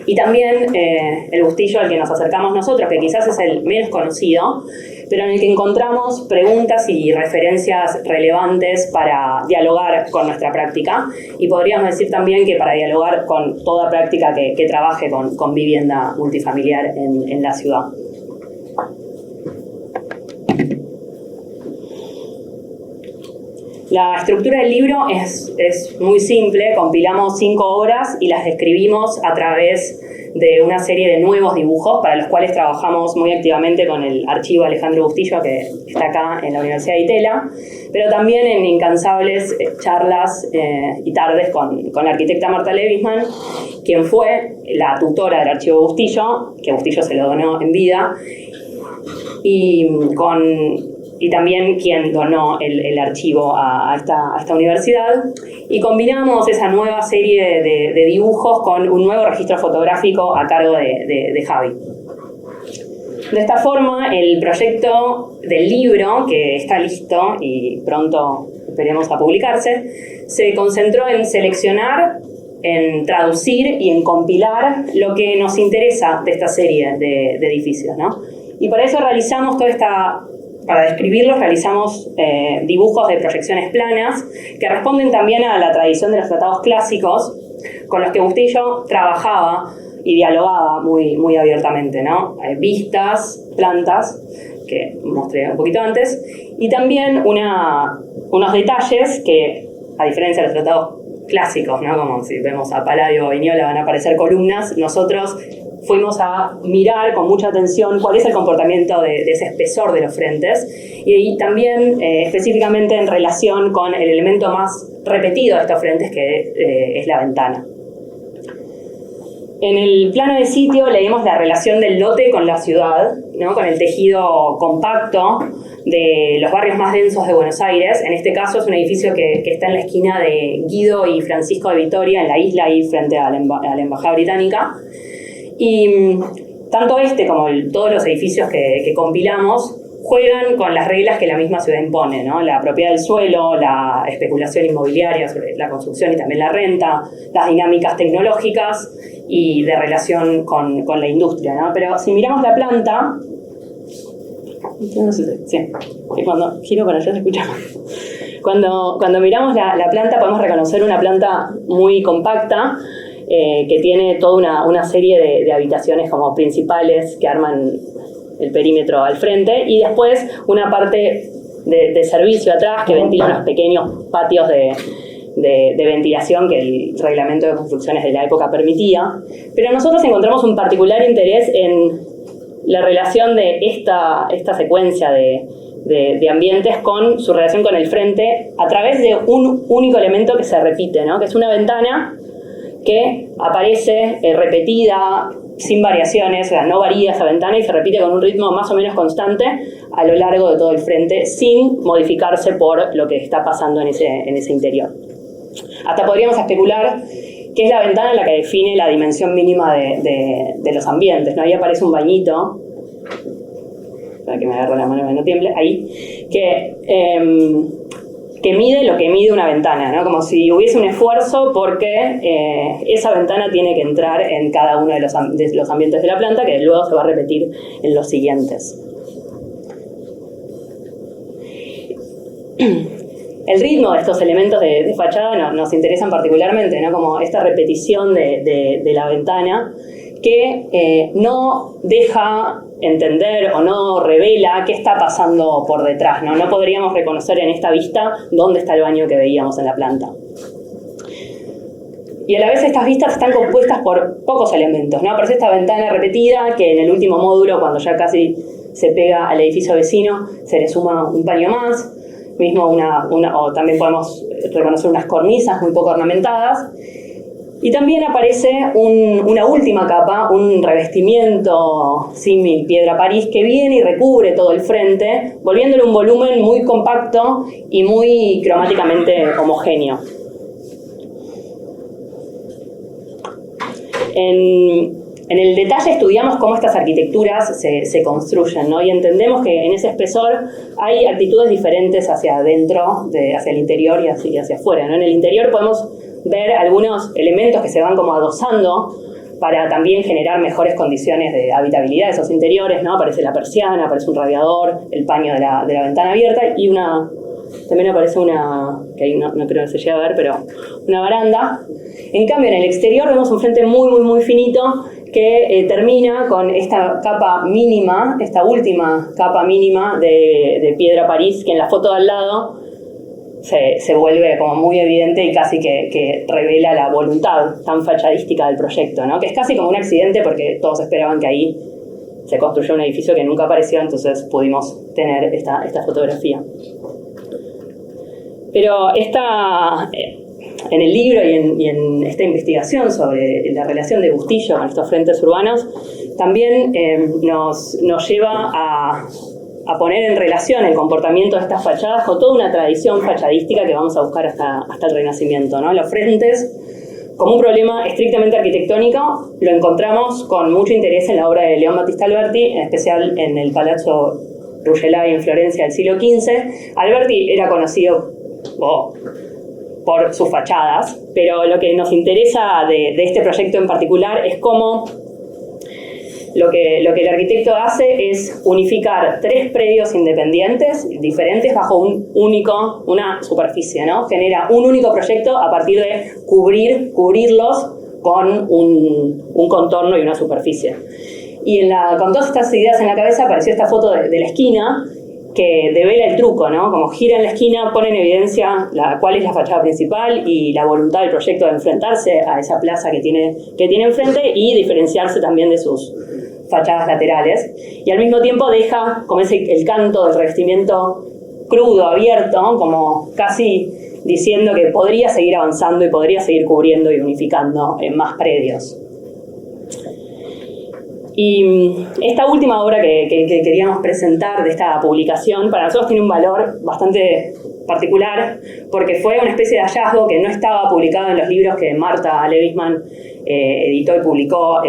Y también el Bustillo al que nos acercamos nosotros, que quizás es el menos conocido, pero en el que encontramos preguntas y referencias relevantes para dialogar con nuestra práctica, y podríamos decir también que para dialogar con toda práctica que trabaje con vivienda multifamiliar en la ciudad. La estructura del libro es muy simple. Compilamos 5 obras y las describimos a través de una serie de nuevos dibujos para los cuales trabajamos muy activamente con el archivo Alejandro Bustillo, que está acá en la Universidad de Itela, pero también en incansables charlas y tardes con la arquitecta Marta Levisman, quien fue la tutora del archivo Bustillo, que Bustillo se lo donó en vida, y también quien donó el archivo a esta universidad, y combinamos esa nueva serie de dibujos con un nuevo registro fotográfico a cargo de Javi. De esta forma, el proyecto del libro, que está listo y pronto esperemos a publicarse, se concentró en seleccionar en traducir y en compilar lo que nos interesa de esta serie de edificios, ¿no? Y para eso realizamos para describirlos realizamos dibujos de proyecciones planas que responden también a la tradición de los tratados clásicos con los que Bustillo trabajaba y dialogaba muy abiertamente, ¿no? Vistas, plantas, que mostré un poquito antes, y también unos detalles que, a diferencia de los tratados clásicos, ¿no? Como si vemos a Palladio o Vignola van a aparecer columnas, nosotros fuimos a mirar con mucha atención cuál es el comportamiento de ese espesor de los frentes y también específicamente en relación con el elemento más repetido de estos frentes, que es la ventana. En el plano de sitio leemos la relación del lote con la ciudad, ¿no? Con el tejido compacto de los barrios más densos de Buenos Aires. En este caso es un edificio que está en la esquina de Guido y Francisco de Vitoria, en la isla, ahí frente a la Embajada Británica. Y tanto como todos los edificios que compilamos juegan con las reglas que la misma ciudad impone, ¿no? La propiedad del suelo, la especulación inmobiliaria sobre la construcción y también la renta, las dinámicas tecnológicas y de relación con la industria, ¿no? Pero si miramos la planta, no sé si cuando giro para allá se escucha. Cuando miramos la planta podemos reconocer una planta muy compacta, que tiene toda una serie de habitaciones como principales que arman el perímetro al frente, y después una parte de servicio atrás que ventila unos pequeños patios de ventilación que el reglamento de construcciones de la época permitía. Pero nosotros encontramos un particular interés en la relación de esta secuencia de ambientes con su relación con el frente a través de un único elemento que se repite, ¿no? Que es una ventana que aparece repetida, sin variaciones, o sea, no varía esa ventana y se repite con un ritmo más o menos constante a lo largo de todo el frente, sin modificarse por lo que está pasando en ese interior. Hasta podríamos especular que es la ventana la que define la dimensión mínima de los ambientes, ¿no? Ahí aparece un bañito, para que me agarre la mano que no tiemble, ahí, que mide lo que mide una ventana, ¿no? Como si hubiese un esfuerzo porque esa ventana tiene que entrar en cada uno de los ambientes de la planta, que luego se va a repetir en los siguientes. El ritmo de estos elementos de fachada nos interesan particularmente, ¿no? Como esta repetición de la ventana que no deja entender o no revela qué está pasando por detrás, ¿no? No podríamos reconocer en esta vista dónde está el baño que veíamos en la planta. Y a la vez estas vistas están compuestas por pocos elementos, ¿no? Aparece esta ventana repetida que en el último módulo, cuando ya casi se pega al edificio vecino, se le suma un paño más, mismo o también podemos reconocer unas cornisas muy poco ornamentadas. Y también aparece una última capa, un revestimiento símil piedra París que viene y recubre todo el frente, volviéndole un volumen muy compacto y muy cromáticamente homogéneo. En el detalle estudiamos cómo estas arquitecturas se construyen, ¿no? Y entendemos que en ese espesor hay actitudes diferentes hacia adentro, hacia el interior y hacia afuera, ¿no? En el interior podemos ver algunos elementos que se van como adosando para también generar mejores condiciones de habitabilidad de esos interiores, ¿no? Aparece la persiana, aparece un radiador, el paño de la ventana abierta y también aparece que ahí no creo que se llegue a ver, pero una baranda. En cambio, en el exterior vemos un frente muy finito que termina con esta capa mínima, esta última capa mínima de piedra París, que en la foto de al lado se vuelve como muy evidente y casi que revela la voluntad tan fachadística del proyecto, ¿no? Que es casi como un accidente porque todos esperaban que ahí se construyó un edificio que nunca apareció, entonces pudimos tener esta fotografía. Pero en el libro y en esta investigación sobre la relación de Bustillo con estos frentes urbanos, también nos lleva a poner en relación el comportamiento de estas fachadas con toda una tradición fachadística que vamos a buscar hasta el Renacimiento, ¿no? Los frentes, como un problema estrictamente arquitectónico, lo encontramos con mucho interés en la obra de León Battista Alberti, en especial en el Palazzo Ruggellai en Florencia del siglo XV. Alberti era conocido por sus fachadas, pero lo que nos interesa de este proyecto en particular es cómo lo que el arquitecto hace es unificar 3 predios independientes, diferentes, bajo una superficie, ¿no? Genera un único proyecto a partir de cubrirlos con un contorno y una superficie. Y con todas estas ideas en la cabeza apareció esta foto de la esquina, que devela el truco, ¿no? Como gira en la esquina, pone en evidencia cuál es la fachada principal y la voluntad del proyecto de enfrentarse a esa plaza que tiene enfrente y diferenciarse también de sus fachadas laterales. Y al mismo tiempo deja como el canto del revestimiento crudo, abierto, como casi diciendo que podría seguir avanzando y podría seguir cubriendo y unificando en más predios. Y esta última obra que queríamos presentar de esta publicación, para nosotros tiene un valor bastante particular, porque fue una especie de hallazgo que no estaba publicado en los libros que Marta Lewisman editó y publicó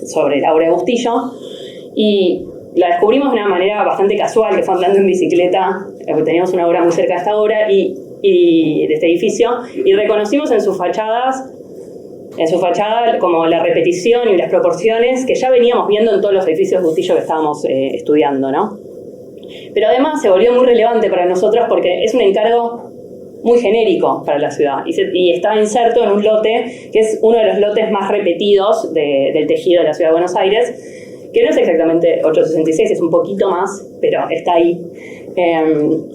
sobre la obra de Bustillo, y la descubrimos de una manera bastante casual, que fue andando en bicicleta, teníamos una obra muy cerca de esta obra y de este edificio, y reconocimos en sus fachadas como la repetición y las proporciones que ya veníamos viendo en todos los edificios de Bustillo que estábamos estudiando, ¿no? Pero además se volvió muy relevante para nosotros porque es un encargo muy genérico para la ciudad y está inserto en un lote que es uno de los lotes más repetidos del tejido de la ciudad de Buenos Aires, que no es exactamente 866, es un poquito más, pero está ahí.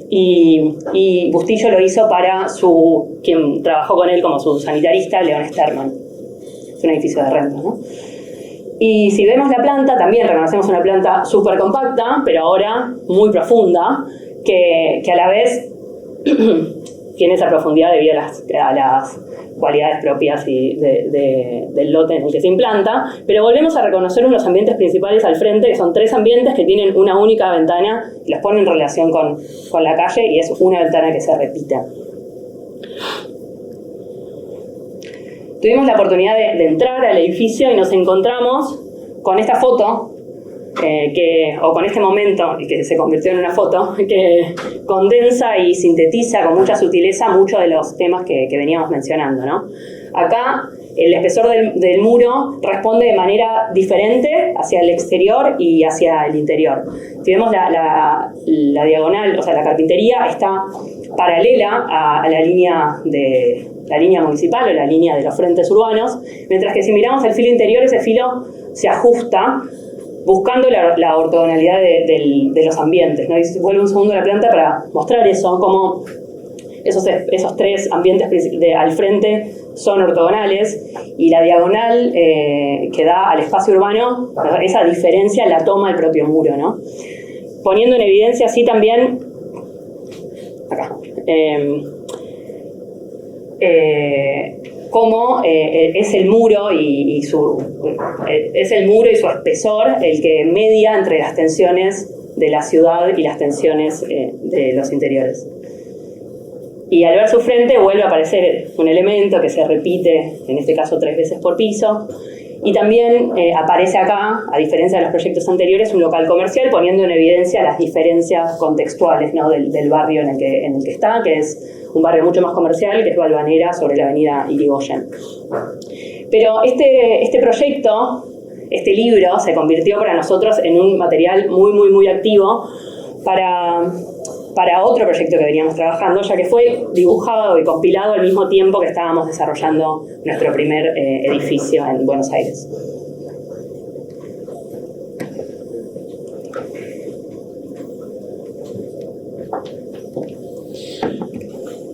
Y Bustillo lo hizo para quien trabajó con él como su sanitarista, León Sterman. Es un edificio de renta, ¿no? Y si vemos la planta, también reconocemos una planta súper compacta, pero ahora muy profunda, que a la vez tiene esa profundidad debido a las cualidades propias del lote en el que se implanta, pero volvemos a reconocer unos ambientes principales al frente, que son 3 ambientes que tienen una única ventana, los pone en relación con la calle, y es una ventana que se repite. Tuvimos la oportunidad de entrar al edificio y nos encontramos con esta foto, o con este momento, que se convirtió en una foto, que condensa y sintetiza con mucha sutileza muchos de los temas que veníamos mencionando, ¿no? Acá el espesor del muro responde de manera diferente hacia el exterior y hacia el interior. Si vemos la diagonal, o sea, la carpintería está paralela a la línea municipal o la línea de los frentes urbanos, mientras que si miramos el filo interior, ese filo se ajusta buscando la ortogonalidad de los ambientes, ¿no? Y vuelvo un segundo a la planta para mostrar eso, como esos 3 ambientes al frente son ortogonales, y la diagonal que da al espacio urbano, esa diferencia la toma el propio muro, ¿no? Poniendo en evidencia así también, acá, cómo es el muro y su espesor el que media entre las tensiones de la ciudad y las tensiones de los interiores. Y al ver su frente vuelve a aparecer un elemento que se repite, en este caso 3 veces por piso, y también aparece acá, a diferencia de los proyectos anteriores, un local comercial, poniendo en evidencia las diferencias contextuales, ¿no? del barrio en el que está, que es un barrio mucho más comercial, que es Balvanera, sobre la avenida Irigoyen. Pero este proyecto, este libro, se convirtió para nosotros en un material muy, muy, muy activo para otro proyecto que veníamos trabajando, ya que fue dibujado y compilado al mismo tiempo que estábamos desarrollando nuestro primer edificio en Buenos Aires.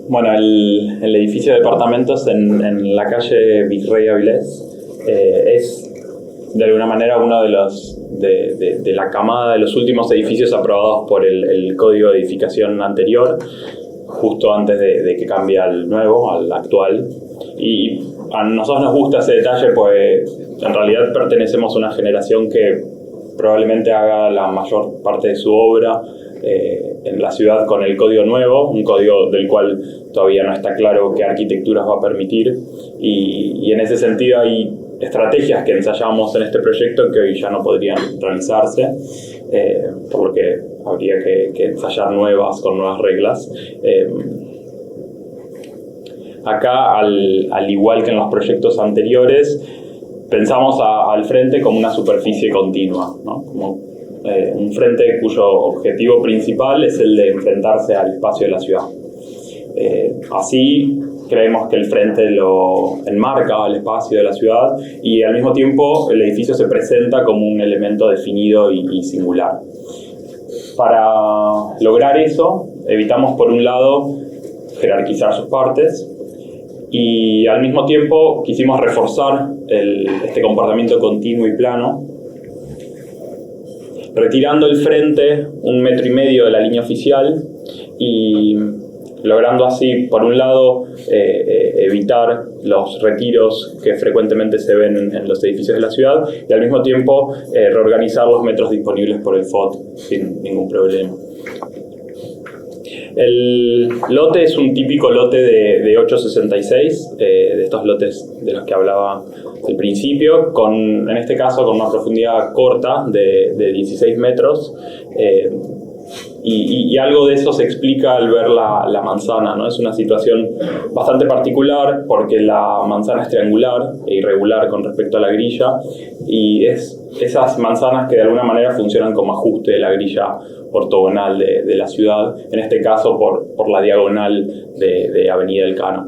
Bueno, el edificio de departamentos en la calle Virrey Avilés es de alguna manera uno de la camada de los últimos edificios aprobados por el Código de Edificación anterior, justo antes de que cambie al nuevo, al actual. Y a nosotros nos gusta ese detalle, pues en realidad pertenecemos a una generación que probablemente haga la mayor parte de su obra en la ciudad con el código nuevo, un código del cual todavía no está claro qué arquitecturas va a permitir, y en ese sentido hay estrategias que ensayamos en este proyecto que hoy ya no podrían realizarse, por lo que habría que ensayar nuevas con nuevas reglas. acá, al igual que en los proyectos anteriores, pensamos al frente como una superficie continua, ¿no? Como un frente cuyo objetivo principal es el de enfrentarse al espacio de la ciudad. Así creemos que el frente lo enmarca al espacio de la ciudad y al mismo tiempo el edificio se presenta como un elemento definido y singular. Para lograr eso, evitamos por un lado jerarquizar sus partes y al mismo tiempo quisimos reforzar este comportamiento continuo y plano, retirando el frente 1,5 metros de la línea oficial y logrando así, por un lado, evitar los retiros que frecuentemente se ven en los edificios de la ciudad y al mismo tiempo reorganizar los metros disponibles por el FOT sin ningún problema. El lote es un típico lote de 866, de estos lotes de los que hablaba al principio, en este caso con una profundidad corta de 16 metros. Y algo de eso se explica al ver la manzana, ¿no? Es una situación bastante particular porque la manzana es triangular e irregular con respecto a la grilla y es esas manzanas que de alguna manera funcionan como ajuste de la grilla ortogonal de la ciudad, en este caso por la diagonal de Avenida Elcano.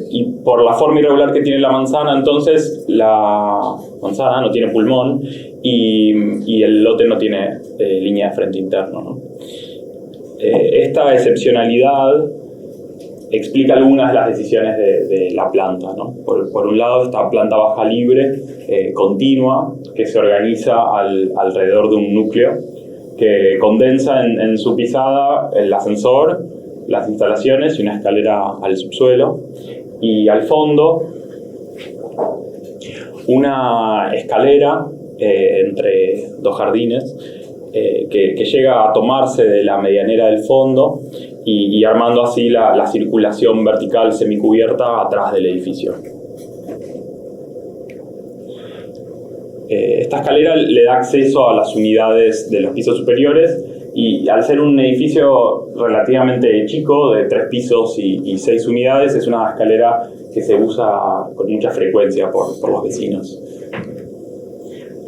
Y por la forma irregular que tiene la manzana, entonces la manzana no tiene pulmón y el lote no tiene línea de frente interno, ¿no? Esta excepcionalidad explica algunas de las decisiones de la planta, ¿no? Por un lado, esta planta baja libre, continua, que se organiza alrededor de un núcleo, que condensa en su pisada el ascensor, las instalaciones y una escalera al subsuelo. Y al fondo, una escalera entre dos jardines, que llega a tomarse de la medianera del fondo y armando así la circulación vertical semicubierta atrás del edificio. Esta escalera le da acceso a las unidades de los pisos superiores y al ser un edificio relativamente chico, de 3 pisos y 6 unidades, es una escalera que se usa con mucha frecuencia por los vecinos.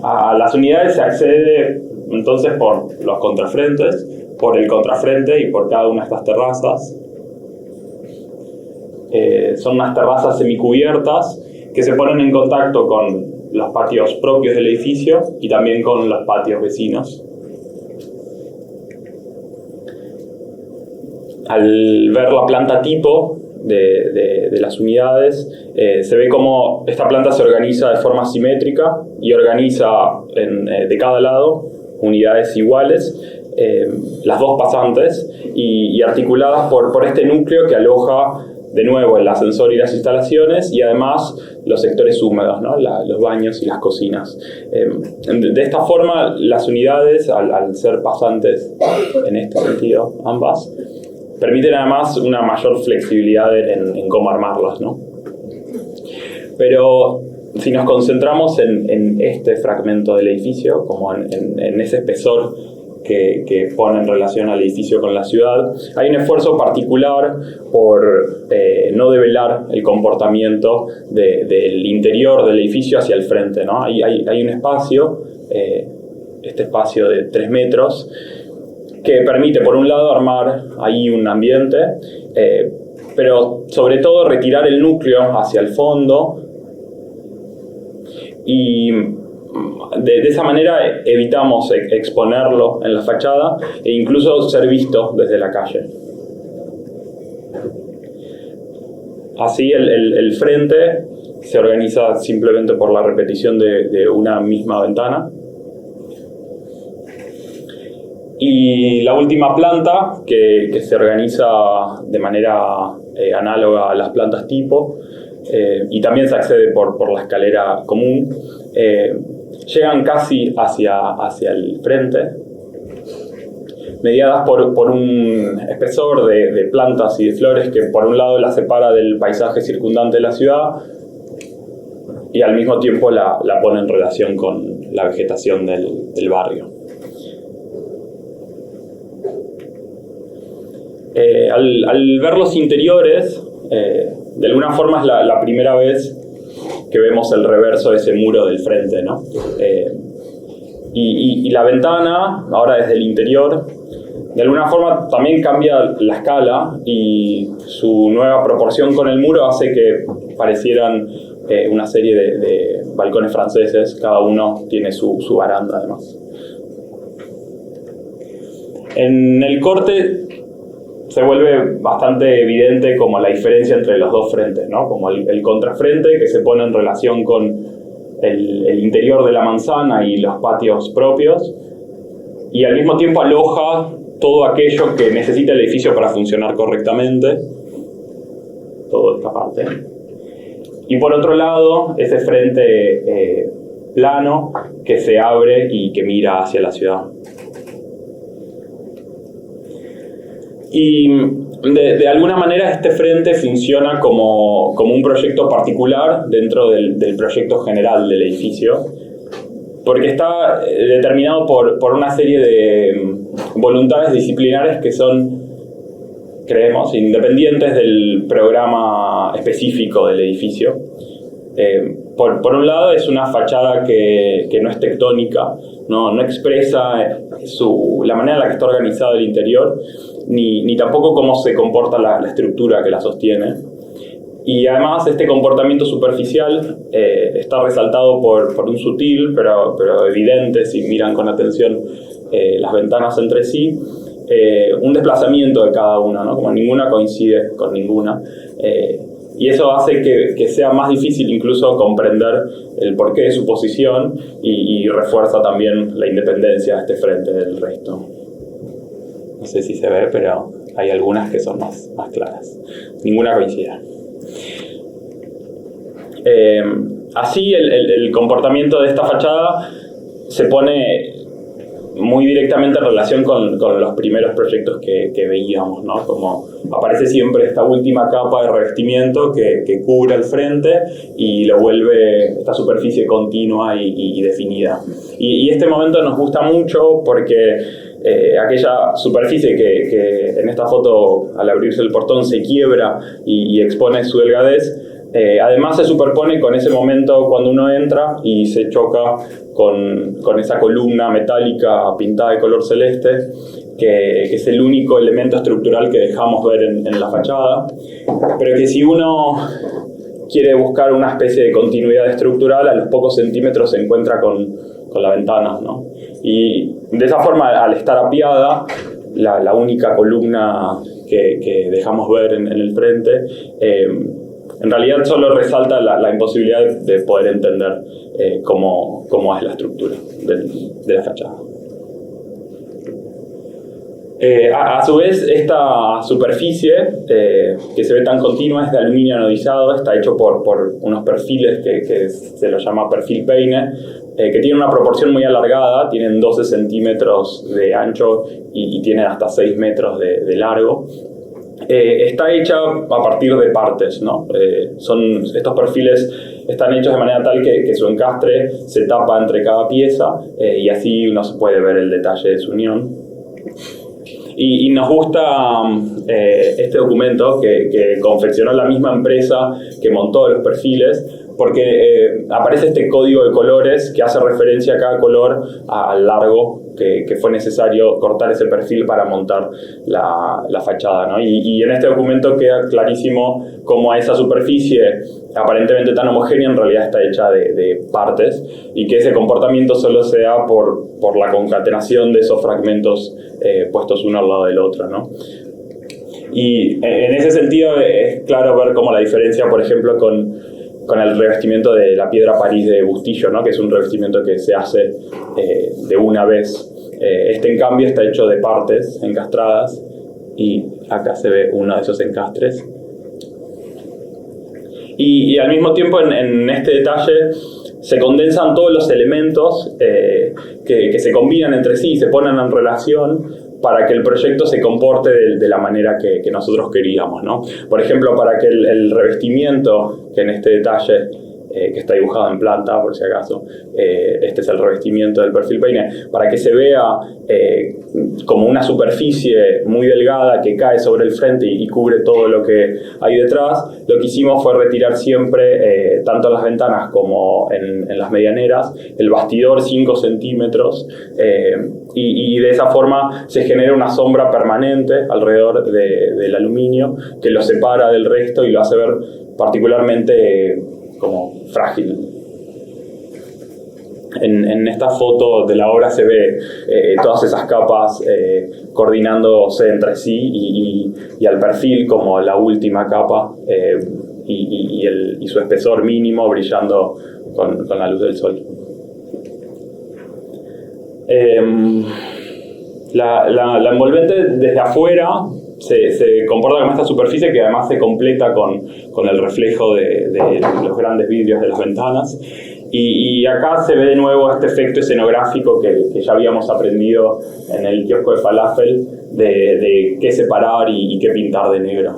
A las unidades se accede entonces por los contrafrentes, por el contrafrente y por cada una de estas terrazas. Son unas terrazas semicubiertas que se ponen en contacto con los patios propios del edificio y también con los patios vecinos. Al ver la planta tipo de las unidades, se ve cómo esta planta se organiza de forma simétrica y organiza de cada lado unidades iguales, las dos pasantes, y articuladas por este núcleo que aloja de nuevo el ascensor y las instalaciones y además los sectores húmedos, ¿no? Los baños y las cocinas. De esta forma, las unidades, al ser pasantes en este sentido, ambas, permiten además una mayor flexibilidad en cómo armarlas, ¿no? Pero si nos concentramos en este fragmento del edificio, como en ese espesor que pone en relación al edificio con la ciudad, hay un esfuerzo particular por no develar el comportamiento del interior del edificio hacia el frente, ¿no? Hay un espacio, este espacio de 3 metros, que permite, por un lado, armar ahí un ambiente, pero sobre todo retirar el núcleo hacia el fondo y de esa manera evitamos exponerlo en la fachada e incluso ser visto desde la calle. Así el frente se organiza simplemente por la repetición de una misma ventana. Y la última planta, que se organiza de manera análoga a las plantas tipo, y también se accede por la escalera común, llegan casi hacia el frente, mediadas por un espesor de plantas y de flores que por un lado la separa del paisaje circundante de la ciudad y al mismo tiempo la pone en relación con la vegetación del barrio. Al ver los interiores, de alguna forma es la primera vez que vemos el reverso de ese muro del frente, ¿no? Y la ventana, ahora desde el interior, de alguna forma también cambia la escala y su nueva proporción con el muro hace que parecieran una serie de balcones franceses, cada uno tiene su baranda además. En el corte se vuelve bastante evidente como la diferencia entre los dos frentes, ¿no? Como el contrafrente que se pone en relación con el interior de la manzana y los patios propios, y al mismo tiempo aloja todo aquello que necesita el edificio para funcionar correctamente, toda esta parte. Y por otro lado, ese frente plano que se abre y que mira hacia la ciudad. Y de alguna manera este frente funciona como un proyecto particular dentro del proyecto general del edificio, porque está determinado por una serie de voluntades disciplinares que son, creemos, independientes del programa específico del edificio. Por un lado es una fachada que no es tectónica, no expresa la manera en la que está organizado el interior, ni tampoco cómo se comporta la estructura que la sostiene. Y además este comportamiento superficial está resaltado por un sutil, pero evidente, si miran con atención las ventanas entre sí, un desplazamiento de cada una, ¿no? Como ninguna coincide con ninguna. Y eso hace que sea más difícil incluso comprender el porqué de su posición y refuerza también la independencia de este frente del resto. No sé si se ve, pero hay algunas que son más claras. Ninguna coincide. Así el comportamiento de esta fachada se pone muy directamente en relación con los primeros proyectos que veíamos, ¿no? Como aparece siempre esta última capa de revestimiento que cubre el frente y lo vuelve esta superficie continua y definida. Y este momento nos gusta mucho porque aquella superficie que en esta foto al abrirse el portón se quiebra y expone su delgadez, además se superpone con ese momento cuando uno entra y se choca con esa columna metálica pintada de color celeste, que es el único elemento estructural que dejamos ver en la fachada, pero que si uno quiere buscar una especie de continuidad estructural, a los pocos centímetros se encuentra con la ventana, ¿no? Y de esa forma, al estar apiada, la única columna que dejamos ver en el frente, en realidad solo resalta la imposibilidad de poder entender cómo es la estructura de la fachada. A su vez, esta superficie que se ve tan continua es de aluminio anodizado, está hecho por unos perfiles que se los llama perfil Peine, que tienen una proporción muy alargada, tienen 12 centímetros de ancho y tienen hasta 6 metros de largo. Está hecha a partir de partes, ¿no? Estos perfiles están hechos de manera tal que su encastre se tapa entre cada pieza y así uno se puede ver el detalle de su unión. Y nos gusta este documento que confeccionó la misma empresa que montó los perfiles, porque aparece este código de colores que hace referencia a cada color al largo que fue necesario cortar ese perfil para montar la fachada, ¿no? Y en este documento queda clarísimo cómo esa superficie aparentemente tan homogénea en realidad está hecha de partes y que ese comportamiento solo se da por la concatenación de esos fragmentos puestos uno al lado del otro, ¿no? Y en ese sentido es claro ver cómo la diferencia, por ejemplo, con el revestimiento de la piedra París de Bustillo, ¿no? Que es un revestimiento que se hace de una vez. Este, en cambio, está hecho de partes encastradas y acá se ve uno de esos encastres. Y al mismo tiempo, en este detalle, se condensan todos los elementos que se combinan entre sí y se ponen en relación para que el proyecto se comporte de la manera que nosotros queríamos, ¿no? Por ejemplo, para que el revestimiento, que en este detalle que está dibujado en planta, por si acaso. Este es el revestimiento del perfil peine, para que se vea como una superficie muy delgada que cae sobre el frente y cubre todo lo que hay detrás. Lo que hicimos fue retirar siempre, tanto en las ventanas como en las medianeras, el bastidor 5 centímetros, y de esa forma se genera una sombra permanente alrededor del aluminio que lo separa del resto y lo hace ver particularmente como frágil. En esta foto de la obra se ve todas esas capas coordinándose entre sí y al perfil como la última capa y su espesor mínimo brillando con la luz del sol. La envolvente desde afuera se comporta como esta superficie que además se completa con el reflejo de los grandes vidrios de las ventanas. Y acá se ve de nuevo este efecto escenográfico que ya habíamos aprendido en el kiosco de falafel, de qué separar y qué pintar de negro.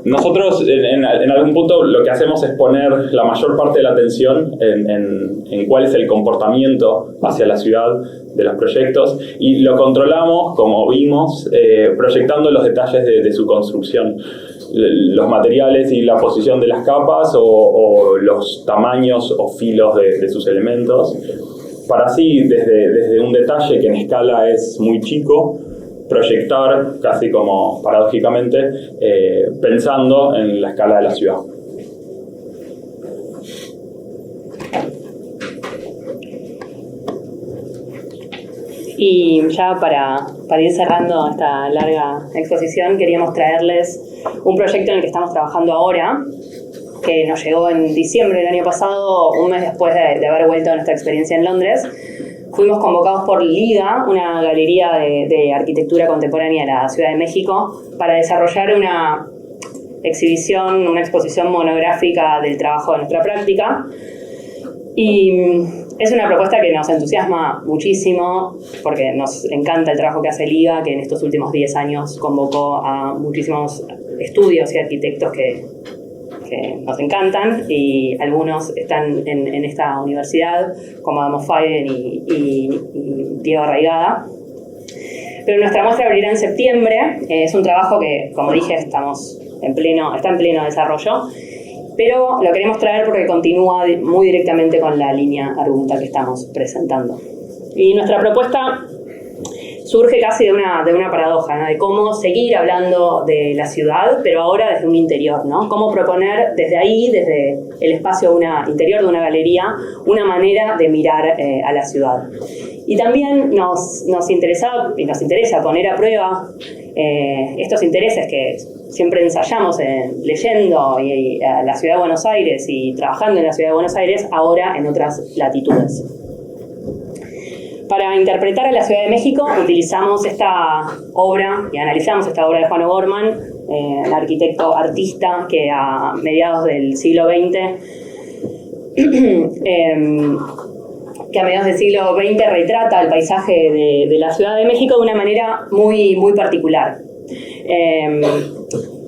Nosotros en algún punto lo que hacemos es poner la mayor parte de la atención en cuál es el comportamiento hacia la ciudad de los proyectos, y lo controlamos, como vimos, proyectando los detalles de su construcción, los materiales y la posición de las capas o los tamaños o filos de sus elementos, para así desde un detalle que en escala es muy chico, proyectar casi como paradójicamente pensando en la escala de la ciudad. Y ya para ir cerrando esta larga exposición, queríamos traerles un proyecto en el que estamos trabajando ahora, que nos llegó en diciembre del año pasado, un mes después de haber vuelto a nuestra experiencia en Londres. Fuimos convocados por LIGA, una galería de arquitectura contemporánea de la Ciudad de México, para desarrollar una exhibición, una exposición monográfica del trabajo de nuestra práctica. Y es una propuesta que nos entusiasma muchísimo, porque nos encanta el trabajo que hace LIGA, que en estos últimos 10 años convocó a muchísimos estudios y arquitectos que nos encantan, y algunos están en esta universidad, como Adamo Fayden y Diego Arraigada. Pero nuestra muestra abrirá en septiembre. Es un trabajo que, como dije, está en pleno desarrollo, pero lo queremos traer porque continúa muy directamente con la línea argumental que estamos presentando. Y nuestra propuesta surge casi de una paradoja, ¿no? De cómo seguir hablando de la ciudad, pero ahora desde un interior, ¿no? Cómo proponer desde ahí, desde el espacio interior de una galería, una manera de mirar a la ciudad. Y también nos interesa poner a prueba estos intereses que siempre ensayamos leyendo a la ciudad de Buenos Aires y trabajando en la ciudad de Buenos Aires, ahora en otras latitudes. Para interpretar a la Ciudad de México utilizamos esta obra y analizamos esta obra de Juan O'Gorman, el arquitecto artista que a mediados del siglo XX retrata el paisaje de la Ciudad de México de una manera muy, muy particular.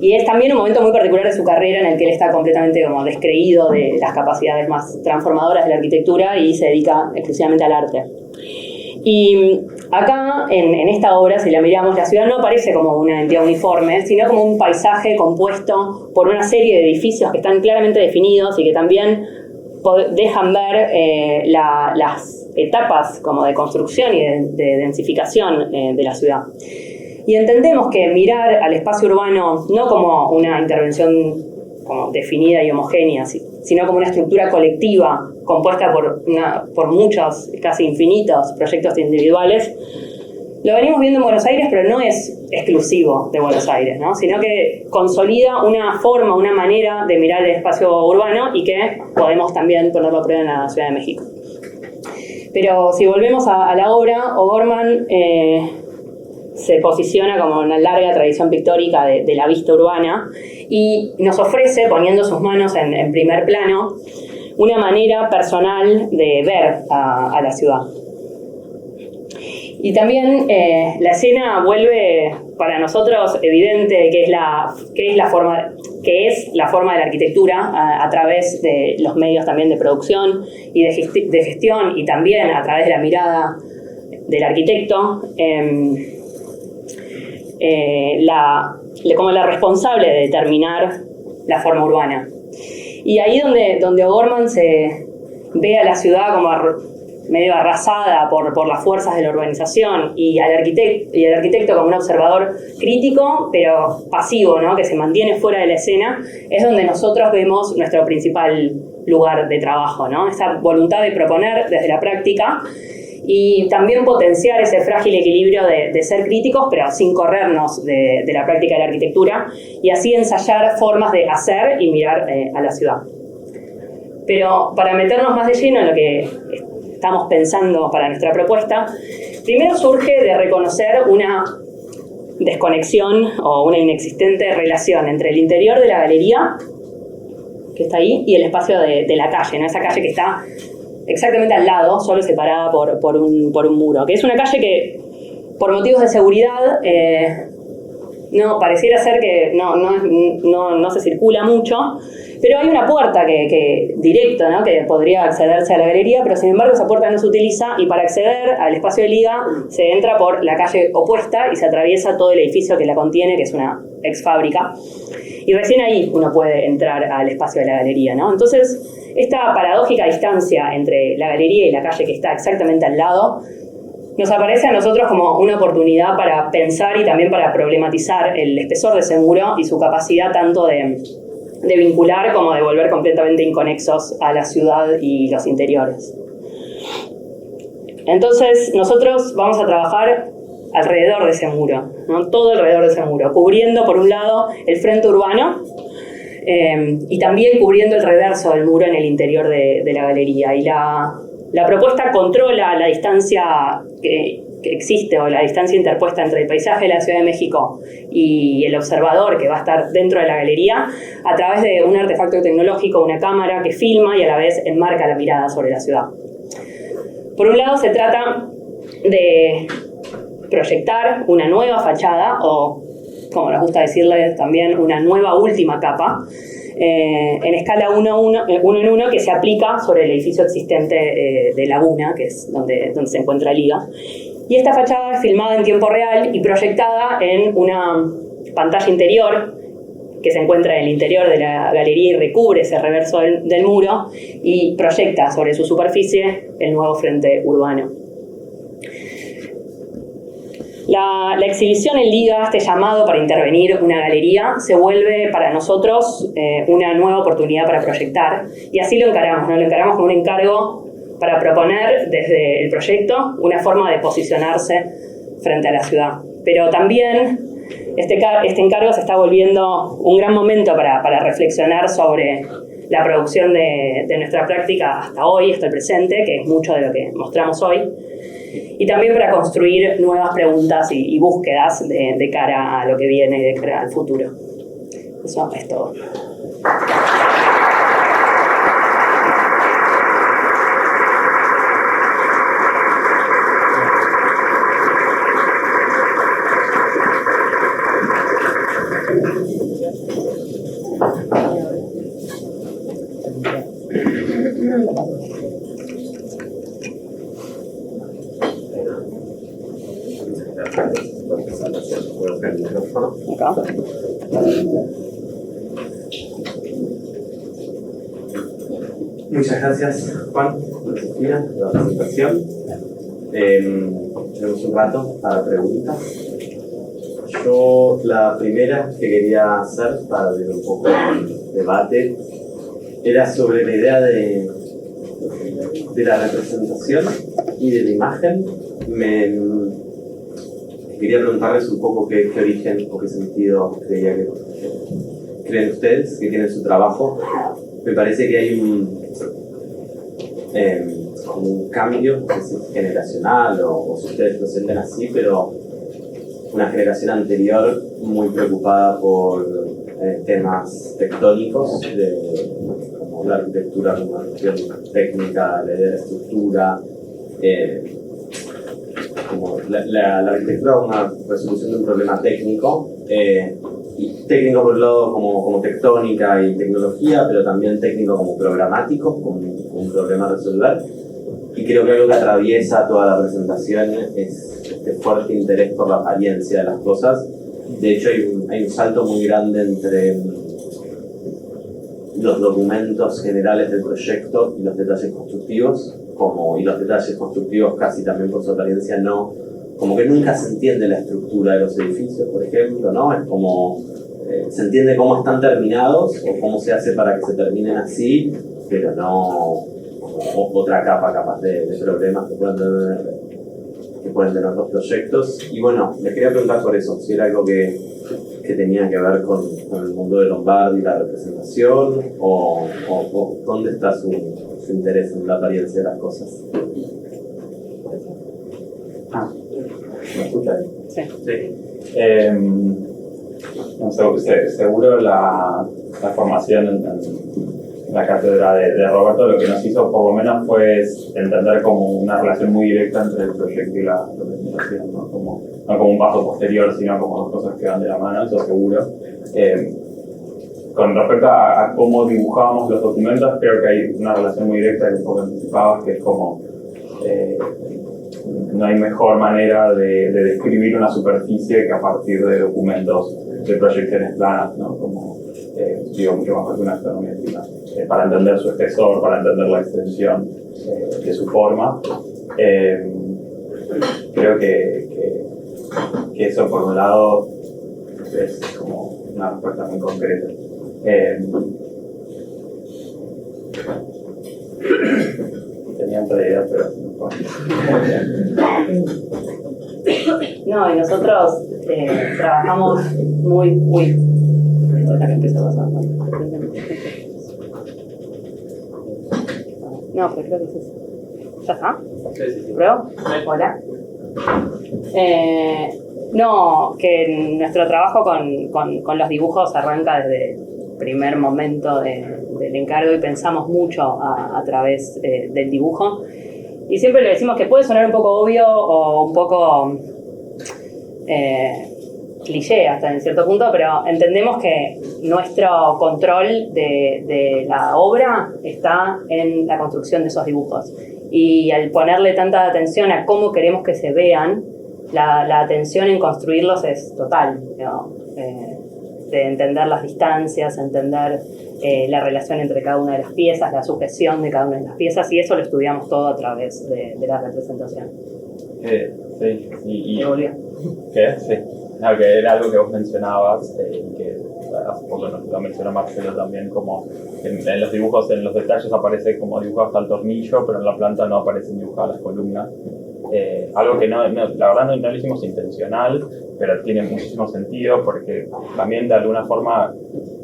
Y es también un momento muy particular de su carrera en el que él está completamente como descreído de las capacidades más transformadoras de la arquitectura y se dedica exclusivamente al arte. Y acá, en esta obra, si la miramos, la ciudad no aparece como una entidad uniforme, sino como un paisaje compuesto por una serie de edificios que están claramente definidos y que también dejan ver las etapas como de construcción y de densificación de la ciudad. Y entendemos que mirar al espacio urbano no como una intervención como definida y homogénea, sino como una estructura colectiva compuesta por muchos, casi infinitos proyectos individuales, lo venimos viendo en Buenos Aires, pero no es exclusivo de Buenos Aires, ¿no? Sino que consolida una forma, una manera de mirar el espacio urbano y que podemos también ponerlo a prueba en la Ciudad de México. Pero si volvemos a la obra, O'Gorman se posiciona como una larga tradición pictórica de la vista urbana y nos ofrece, poniendo sus manos en primer plano, una manera personal de ver a la ciudad. Y también la escena vuelve para nosotros evidente que es la forma de la arquitectura a través de los medios también de producción y de gestión, y también a través de la mirada del arquitecto, como la responsable de determinar la forma urbana. Y ahí donde O'Gorman se ve a la ciudad como medio arrasada por las fuerzas de la urbanización, y al arquitecto como un observador crítico pero pasivo, ¿no?, que se mantiene fuera de la escena, es donde nosotros vemos nuestro principal lugar de trabajo, ¿no? Esa voluntad de proponer desde la práctica y también potenciar ese frágil equilibrio de ser críticos pero sin corrernos de la práctica de la arquitectura, y así ensayar formas de hacer y mirar a la ciudad. Pero para meternos más de lleno en lo que estamos pensando para nuestra propuesta, primero surge de reconocer una desconexión o una inexistente relación entre el interior de la galería, que está ahí, y el espacio de la calle, ¿no? Esa calle que está exactamente al lado, solo separada por un muro, que es una calle que, por motivos de seguridad, no pareciera ser que no se circula mucho, pero hay una puerta que directa, ¿no?, que podría accederse a la galería, pero sin embargo esa puerta no se utiliza, y para acceder al espacio de liga se entra por la calle opuesta y se atraviesa todo el edificio que la contiene, que es una ex fábrica, y recién ahí uno puede entrar al espacio de la galería, ¿no? Entonces, esta paradójica distancia entre la galería y la calle, que está exactamente al lado, nos aparece a nosotros como una oportunidad para pensar y también para problematizar el espesor de ese muro y su capacidad tanto de vincular como de volver completamente inconexos a la ciudad y los interiores. Entonces, nosotros vamos a trabajar alrededor de ese muro, ¿no? Todo alrededor de ese muro, cubriendo por un lado el frente urbano y también cubriendo el reverso del muro en el interior de la galería. Y la propuesta controla la distancia que existe, o la distancia interpuesta entre el paisaje de la Ciudad de México y el observador que va a estar dentro de la galería, a través de un artefacto tecnológico, una cámara que filma y a la vez enmarca la mirada sobre la ciudad. Por un lado, se trata de proyectar una nueva fachada, o como nos gusta decirle también, una nueva última capa, en escala 1 en 1, que se aplica sobre el edificio existente de Laguna, que es donde se encuentra Liga. Y esta fachada es filmada en tiempo real y proyectada en una pantalla interior que se encuentra en el interior de la galería y recubre ese reverso del muro y proyecta sobre su superficie el nuevo frente urbano. La exhibición en Liga, este llamado para intervenir una galería, se vuelve para nosotros una nueva oportunidad para proyectar, y así lo encaramos, ¿no? Lo encaramos como un encargo para proponer desde el proyecto una forma de posicionarse frente a la ciudad. Pero también este encargo se está volviendo un gran momento para reflexionar sobre la producción de nuestra práctica hasta hoy, hasta el presente, que es mucho de lo que mostramos hoy, y también para construir nuevas preguntas y búsquedas de cara a lo que viene y de cara al futuro. Eso es todo. Muchas gracias, Juan, por la presentación. Tenemos un rato para preguntas. Yo la primera que quería hacer, para abrir un poco el debate, era sobre la idea de la representación y de la imagen. Quería preguntarles un poco qué origen o qué sentido creen ustedes que tiene su trabajo. Me parece que hay como un cambio, no sé si es generacional o si ustedes lo sienten así, pero una generación anterior muy preocupada por temas tectónicos, como la arquitectura como una cuestión técnica, la idea de estructura, como la arquitectura como una resolución de un problema técnico, y técnico por un lado como tectónica y tecnología, pero también técnico como programático, como un problema a resolver. Y creo que algo que atraviesa toda la presentación es este fuerte interés por la apariencia de las cosas. De hecho, hay un salto muy grande entre los documentos generales del proyecto y los detalles constructivos, y los detalles constructivos casi también por su apariencia como que nunca se entiende la estructura de los edificios, por ejemplo, ¿no? Es como, se entiende cómo están terminados o cómo se hace para que se terminen así, pero no otra capa capaz de problemas que pueden tener los proyectos. Y bueno, les quería preguntar por eso, si era algo que tenía que ver con el mundo de Lombardi, la representación, o dónde está su interés en la apariencia de las cosas. ¿Me escuchan? Sí. Seguro la formación en la cátedra de Roberto lo que nos hizo por lo menos fue entender como una relación muy directa entre el proyecto y la representación, ¿no? No como un paso posterior, sino como dos cosas que van de la mano, eso seguro. Con respecto a cómo dibujábamos los documentos, creo que hay una relación muy directa que un poco anticipabas, que es como no hay mejor manera de describir una superficie que a partir de documentos de proyecciones planas, ¿no? Como digo, mucho mejor que una astrométrica, para entender su espesor, para entender la extensión de su forma. Creo que eso, por un lado, es como una respuesta muy concreta. Tenía otra idea, pero no, y nosotros trabajamos muy. Esta es la que empezó a pasar. No, pero creo que es eso. ¿Ya está? sí. ¿Pruebo? Hola. No, que nuestro trabajo con los dibujos arranca desde el primer momento del encargo y pensamos mucho a través del dibujo. Y siempre le decimos que puede sonar un poco obvio o un poco cliché hasta en cierto punto, pero entendemos que nuestro control de la obra está en la construcción de esos dibujos. Y al ponerle tanta atención a cómo queremos que se vean, la atención en construirlos es total, ¿no? De entender las distancias, entender la relación entre cada una de las piezas, la sujeción de cada una de las piezas, y eso lo estudiamos todo a través de la representación. Sí, y ¿Me ¿qué? Sí. No, que era algo que vos mencionabas, que hace poco lo mencionó Marcelo también, como en los dibujos, en los detalles aparece como dibujados al tornillo, pero en la planta no aparecen dibujadas las columnas. Algo que la verdad no lo hicimos intencional, pero tiene muchísimo sentido porque también de alguna forma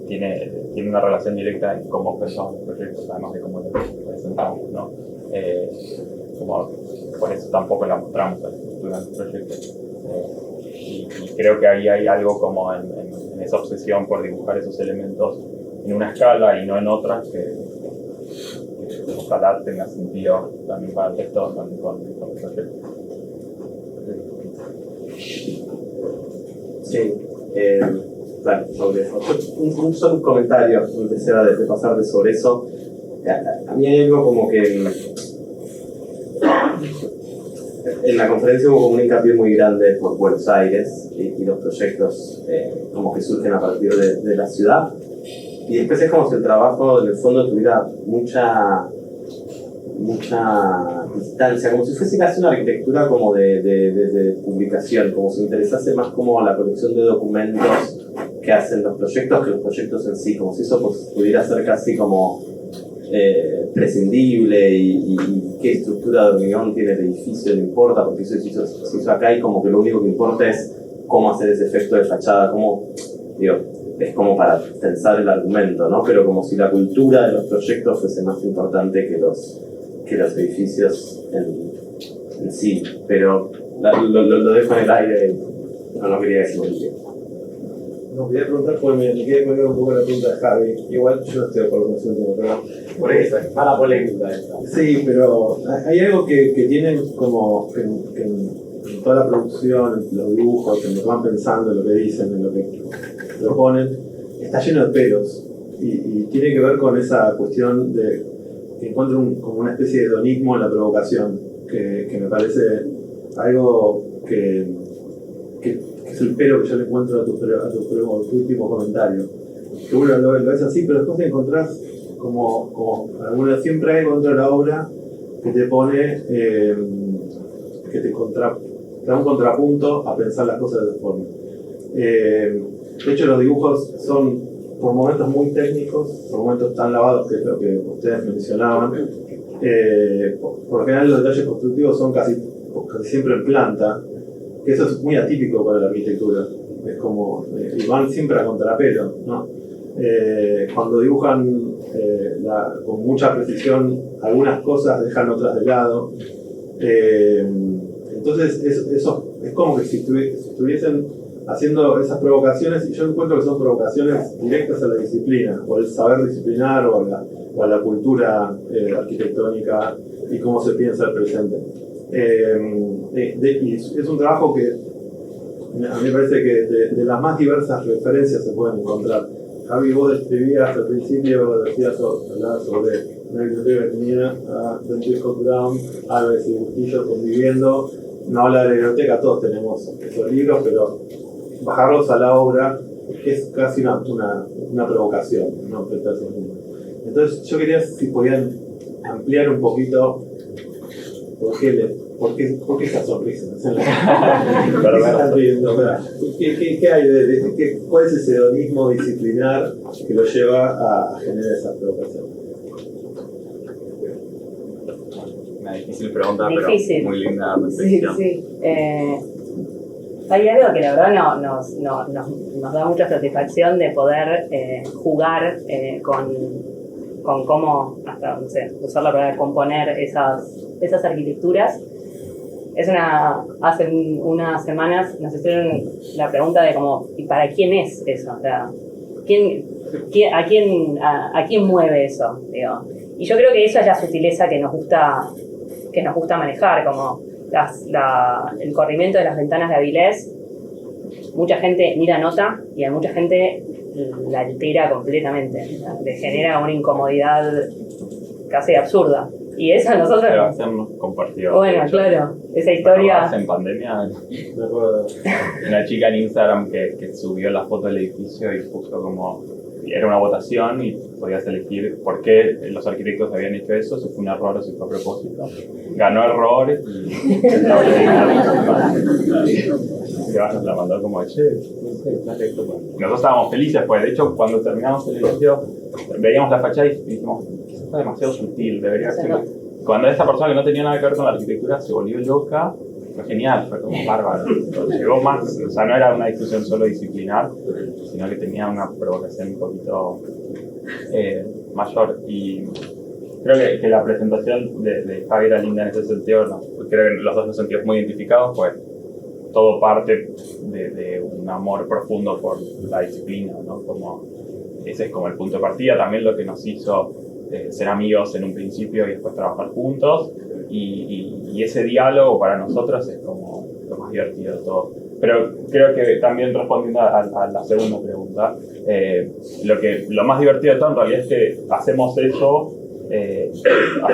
tiene una relación directa en cómo pensamos los proyectos, además de cómo los presentamos, ¿no? Como por eso tampoco la mostramos a la estructura del proyecto. Y creo que ahí hay algo como en esa obsesión por dibujar esos elementos en una escala y no en otras que ojalá tenga sentido también para el texto, también con el proyecto. Sí, claro, sobre eso. Un solo comentario antes de pasar de sobre eso. A mí hay algo como que en la conferencia hubo como un hincapié muy grande por Buenos Aires y los proyectos como que surgen a partir de la ciudad. Y después es como si el trabajo en el fondo tuviera mucha distancia, como si fuese casi una arquitectura como de publicación, como si me interesase más como la colección de documentos que hacen los proyectos que los proyectos en sí, como si eso pudiera ser casi como prescindible y qué estructura de hormigón tiene el edificio, no importa, porque eso se hizo acá y como que lo único que importa es cómo hacer ese efecto de fachada, es como para pensar el argumento, ¿no? Pero como si la cultura de los proyectos fuese más importante que los edificios en sí. Pero lo dejo en el aire, no quería decirlo. No, quería preguntar, pues me quedé con un poco la pregunta de Javi. Igual yo no estoy de acuerdo con su último, pero por eso es para polémica esta. Sí, pero hay algo que tienen como que en toda la producción, en los dibujos, en lo que van pensando, en lo que dicen, en lo que proponen, está lleno de pelos. Y tiene que ver con esa cuestión de que encuentro como una especie de hedonismo en la provocación, que me parece algo que es el pelo que yo le encuentro a tu último comentario. Que uno lo ves así, pero después te encontrás como siempre hay contra la obra que te pone, que te da un contrapunto a pensar las cosas de esa forma. De hecho, los dibujos son por momentos muy técnicos, por momentos tan lavados, que es lo que ustedes mencionaban. Por lo general, los detalles constructivos son casi siempre en planta, que eso es muy atípico para la arquitectura. Es como, y van siempre a contrapelo, ¿no? Cuando dibujan con mucha precisión algunas cosas, dejan otras de lado. Entonces, eso es como que si estuviesen haciendo esas provocaciones, y yo encuentro que son provocaciones directas a la disciplina, o al saber disciplinar, o a la cultura arquitectónica y cómo se piensa el presente. Y es un trabajo que a mí me parece que de las más diversas referencias se pueden encontrar. Javi, vos describías al principio, hablabas sobre una biblioteca que tenía a Francisco Brown, Álvarez y Bustillo conviviendo. No habla de la biblioteca, todos tenemos esos libros, pero bajarlos a la obra es casi una provocación, ¿no? Entonces yo quería si podían ampliar un poquito por qué esa sonrisa. ¿Qué hay cuál es ese hedonismo disciplinar que lo lleva a generar esa provocación? Una difícil pregunta, Difícil. pero muy linda reflexión. Sí. Hay algo que la verdad nos da mucha satisfacción de poder jugar con cómo, hasta, no sé, usar la palabra componer esas arquitecturas. Hace unas semanas nos hicieron la pregunta de como, ¿y para quién es eso? O sea, ¿a quién mueve eso? Digo. Y yo creo que eso es la sutileza que nos gusta manejar, como el corrimiento de las ventanas de Avilés. Mucha gente ni la nota y a mucha gente la altera completamente, le genera una incomodidad casi absurda. Y eso nosotros... Sebastián nos compartió. Bueno, claro, esa historia... En pandemia, una chica en Instagram que subió la foto del edificio y puso como... Era una votación y podías elegir por qué los arquitectos habían hecho eso, si fue un error o si fue a propósito. Ganó error y... Nos la mandó como, che, no sé, nosotros estábamos felices, pues de hecho cuando terminamos el edificio veíamos la fachada y dijimos, eso está demasiado sutil, debería ser. Cuando esta persona que no tenía nada que ver con la arquitectura se volvió loca, fue genial, fue como bárbaro. Llegó más, o sea, no era una discusión solo disciplinar, sino que tenía una provocación un poquito mayor. Y creo que la presentación de Javi era linda en ese sentido, ¿no? Creo que los dos nos sentimos muy identificados, pues todo parte de un amor profundo por la disciplina, ¿no? Como, ese es como el punto de partida, también lo que nos hizo ser amigos en un principio y después trabajar juntos, y ese diálogo para nosotros es como lo más divertido de todo. Pero creo que también respondiendo a la segunda pregunta, lo más divertido de todo en realidad es que hacemos eso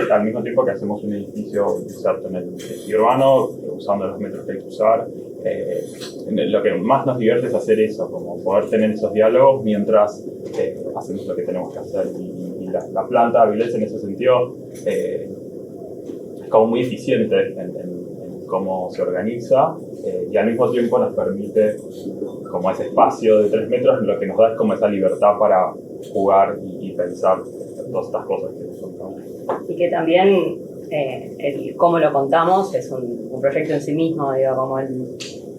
al mismo tiempo que hacemos un edificio inserto en el edificio urbano, usando los metros que hay que usar. Lo que más nos divierte es hacer eso, como poder tener esos diálogos mientras hacemos lo que tenemos que hacer. Y la planta Avilés en ese sentido es como muy eficiente en cómo se organiza, y al mismo tiempo nos permite como ese espacio de 3 metros, lo que nos da es como esa libertad para jugar y pensar todas estas cosas que nos contamos. Y que también el cómo lo contamos es un proyecto en sí mismo, digo, como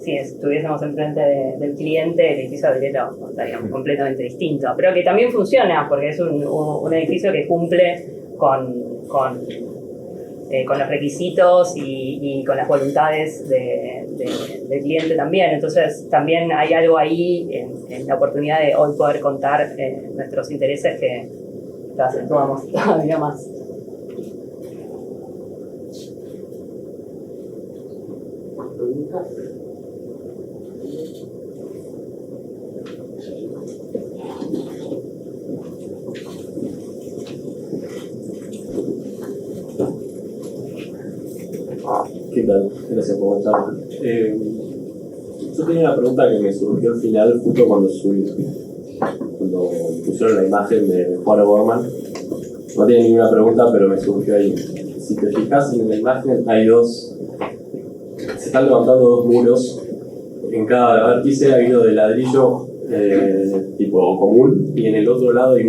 si estuviésemos enfrente del cliente, el edificio de Avilés lo contaríamos completamente distinto, pero que también funciona porque es un edificio que cumple con los requisitos y con las voluntades del cliente también. Entonces también hay algo ahí en la oportunidad de hoy poder contar nuestros intereses que lo acentuamos todavía más. pregunta? ¿Qué tal? Gracias por estar. Yo tenía una pregunta que me surgió al final, justo cuando pusieron la imagen de Juan O'Gorman. No tiene ninguna pregunta, pero me surgió ahí. Si te fijas en la imagen, se están levantando dos muros. En cada vértice hay uno de ladrillo tipo común, y en el otro lado hay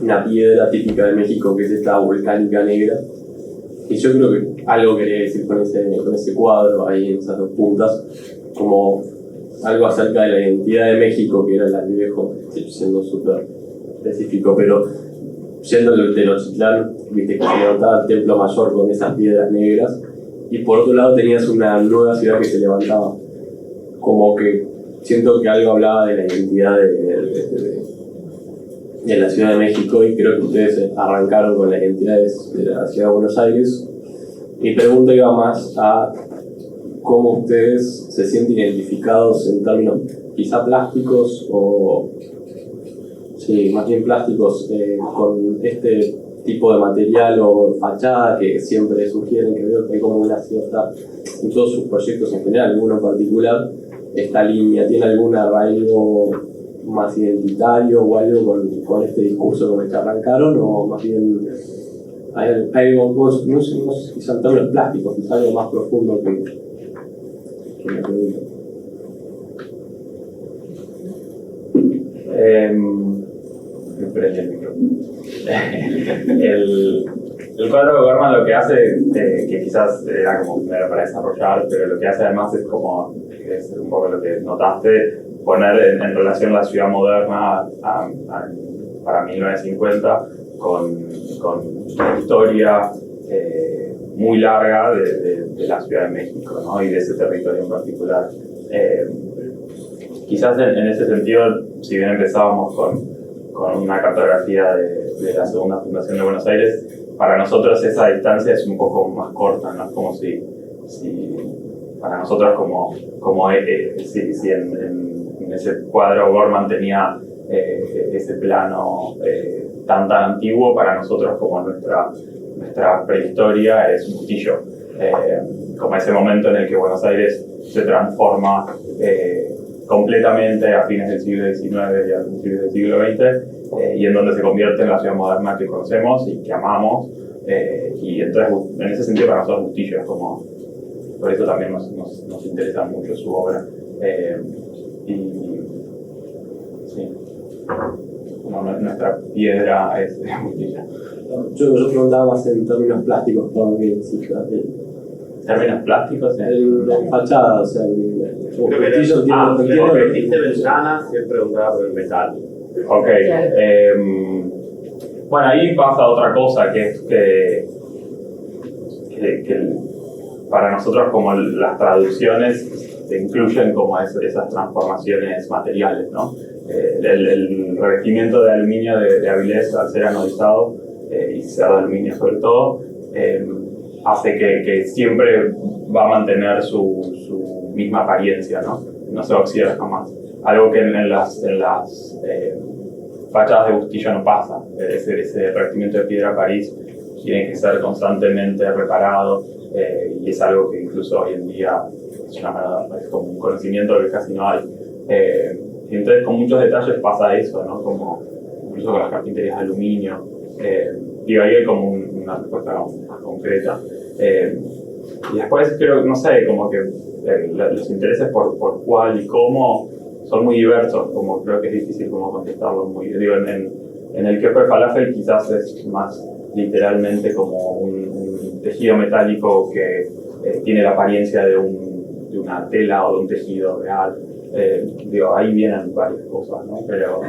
una piedra típica de México, que es esta volcánica negra. Y yo creo que algo quería decir con ese cuadro ahí en esas dos puntas, como algo acerca de la identidad de México, que era la que dejo, siendo súper específico, pero yendo al Tenochtitlán, viste que se levantaba el templo mayor con esas piedras negras, y por otro lado tenías una nueva ciudad que se levantaba. Como que siento que algo hablaba de la identidad de la Ciudad de México, y creo que ustedes arrancaron con la identidad de la Ciudad de Buenos Aires. Mi pregunta iba más a cómo ustedes se sienten identificados en términos quizá plásticos o, sí, más bien plásticos, con este tipo de material o fachada que siempre sugieren, que veo que hay como una cierta, en todos sus proyectos en general, alguno en particular, esta línea, ¿tiene algún arraigo más identitario o algo con este discurso con el que arrancaron, o más bien hay algo, no sé, quizá en términos plásticos, quizá algo más profundo que me pregunto? Me prende el micrófono. El cuadro de Gorman lo que hace, que quizás era como primero para desarrollar, pero lo que hace además es como, es un poco lo que notaste, poner en relación la ciudad moderna para 1950 con una historia muy larga de la Ciudad de México, ¿no? Y de ese territorio en particular. Quizás en ese sentido, si bien empezábamos con una cartografía de la segunda fundación de Buenos Aires, para nosotros esa distancia es un poco más corta, ¿no? Es como si para nosotros si en ese cuadro Gorman tenía ese plano tan antiguo, para nosotros como nuestra prehistoria es Bustillo, como ese momento en el que Buenos Aires se transforma completamente a fines del siglo XIX y a principios del siglo XX, y en donde se convierte en la ciudad moderna que conocemos y que amamos, y entonces en ese sentido para nosotros Bustillo es como, por eso también nos interesa mucho su obra, y sí, como nuestra piedra es Bustillo. Yo preguntaba más en términos plásticos también, sí, ¿Términos plásticos? La fachada, o sea, Creo que porque dijiste ventanas, yo preguntaba por el metal. Ok. Bueno, ahí pasa otra cosa, que es que para nosotros como las traducciones incluyen como esas transformaciones materiales, ¿no? El revestimiento de aluminio de Avilés, al ser anodizado y ser de aluminio sobre todo, hace que siempre va a mantener su misma apariencia, ¿no? No se oxida jamás. Algo que en las fachadas de Bustillo no pasa. Ese revestimiento de piedra París tiene que ser constantemente reparado, y es algo que incluso hoy en día es como un conocimiento que casi no hay. Y entonces con muchos detalles pasa eso, ¿no? Como incluso con las carpinterías de aluminio. Y ahí hay como una respuesta concreta. Y después creo, no sé, como que los intereses por cuál y cómo son muy diversos, como creo que es difícil como contestarlo digo, en el que fue falafel quizás es más literalmente como un tejido metálico que tiene la apariencia de una tela o de un tejido real. Digo, ahí vienen varias cosas, ¿no? Pero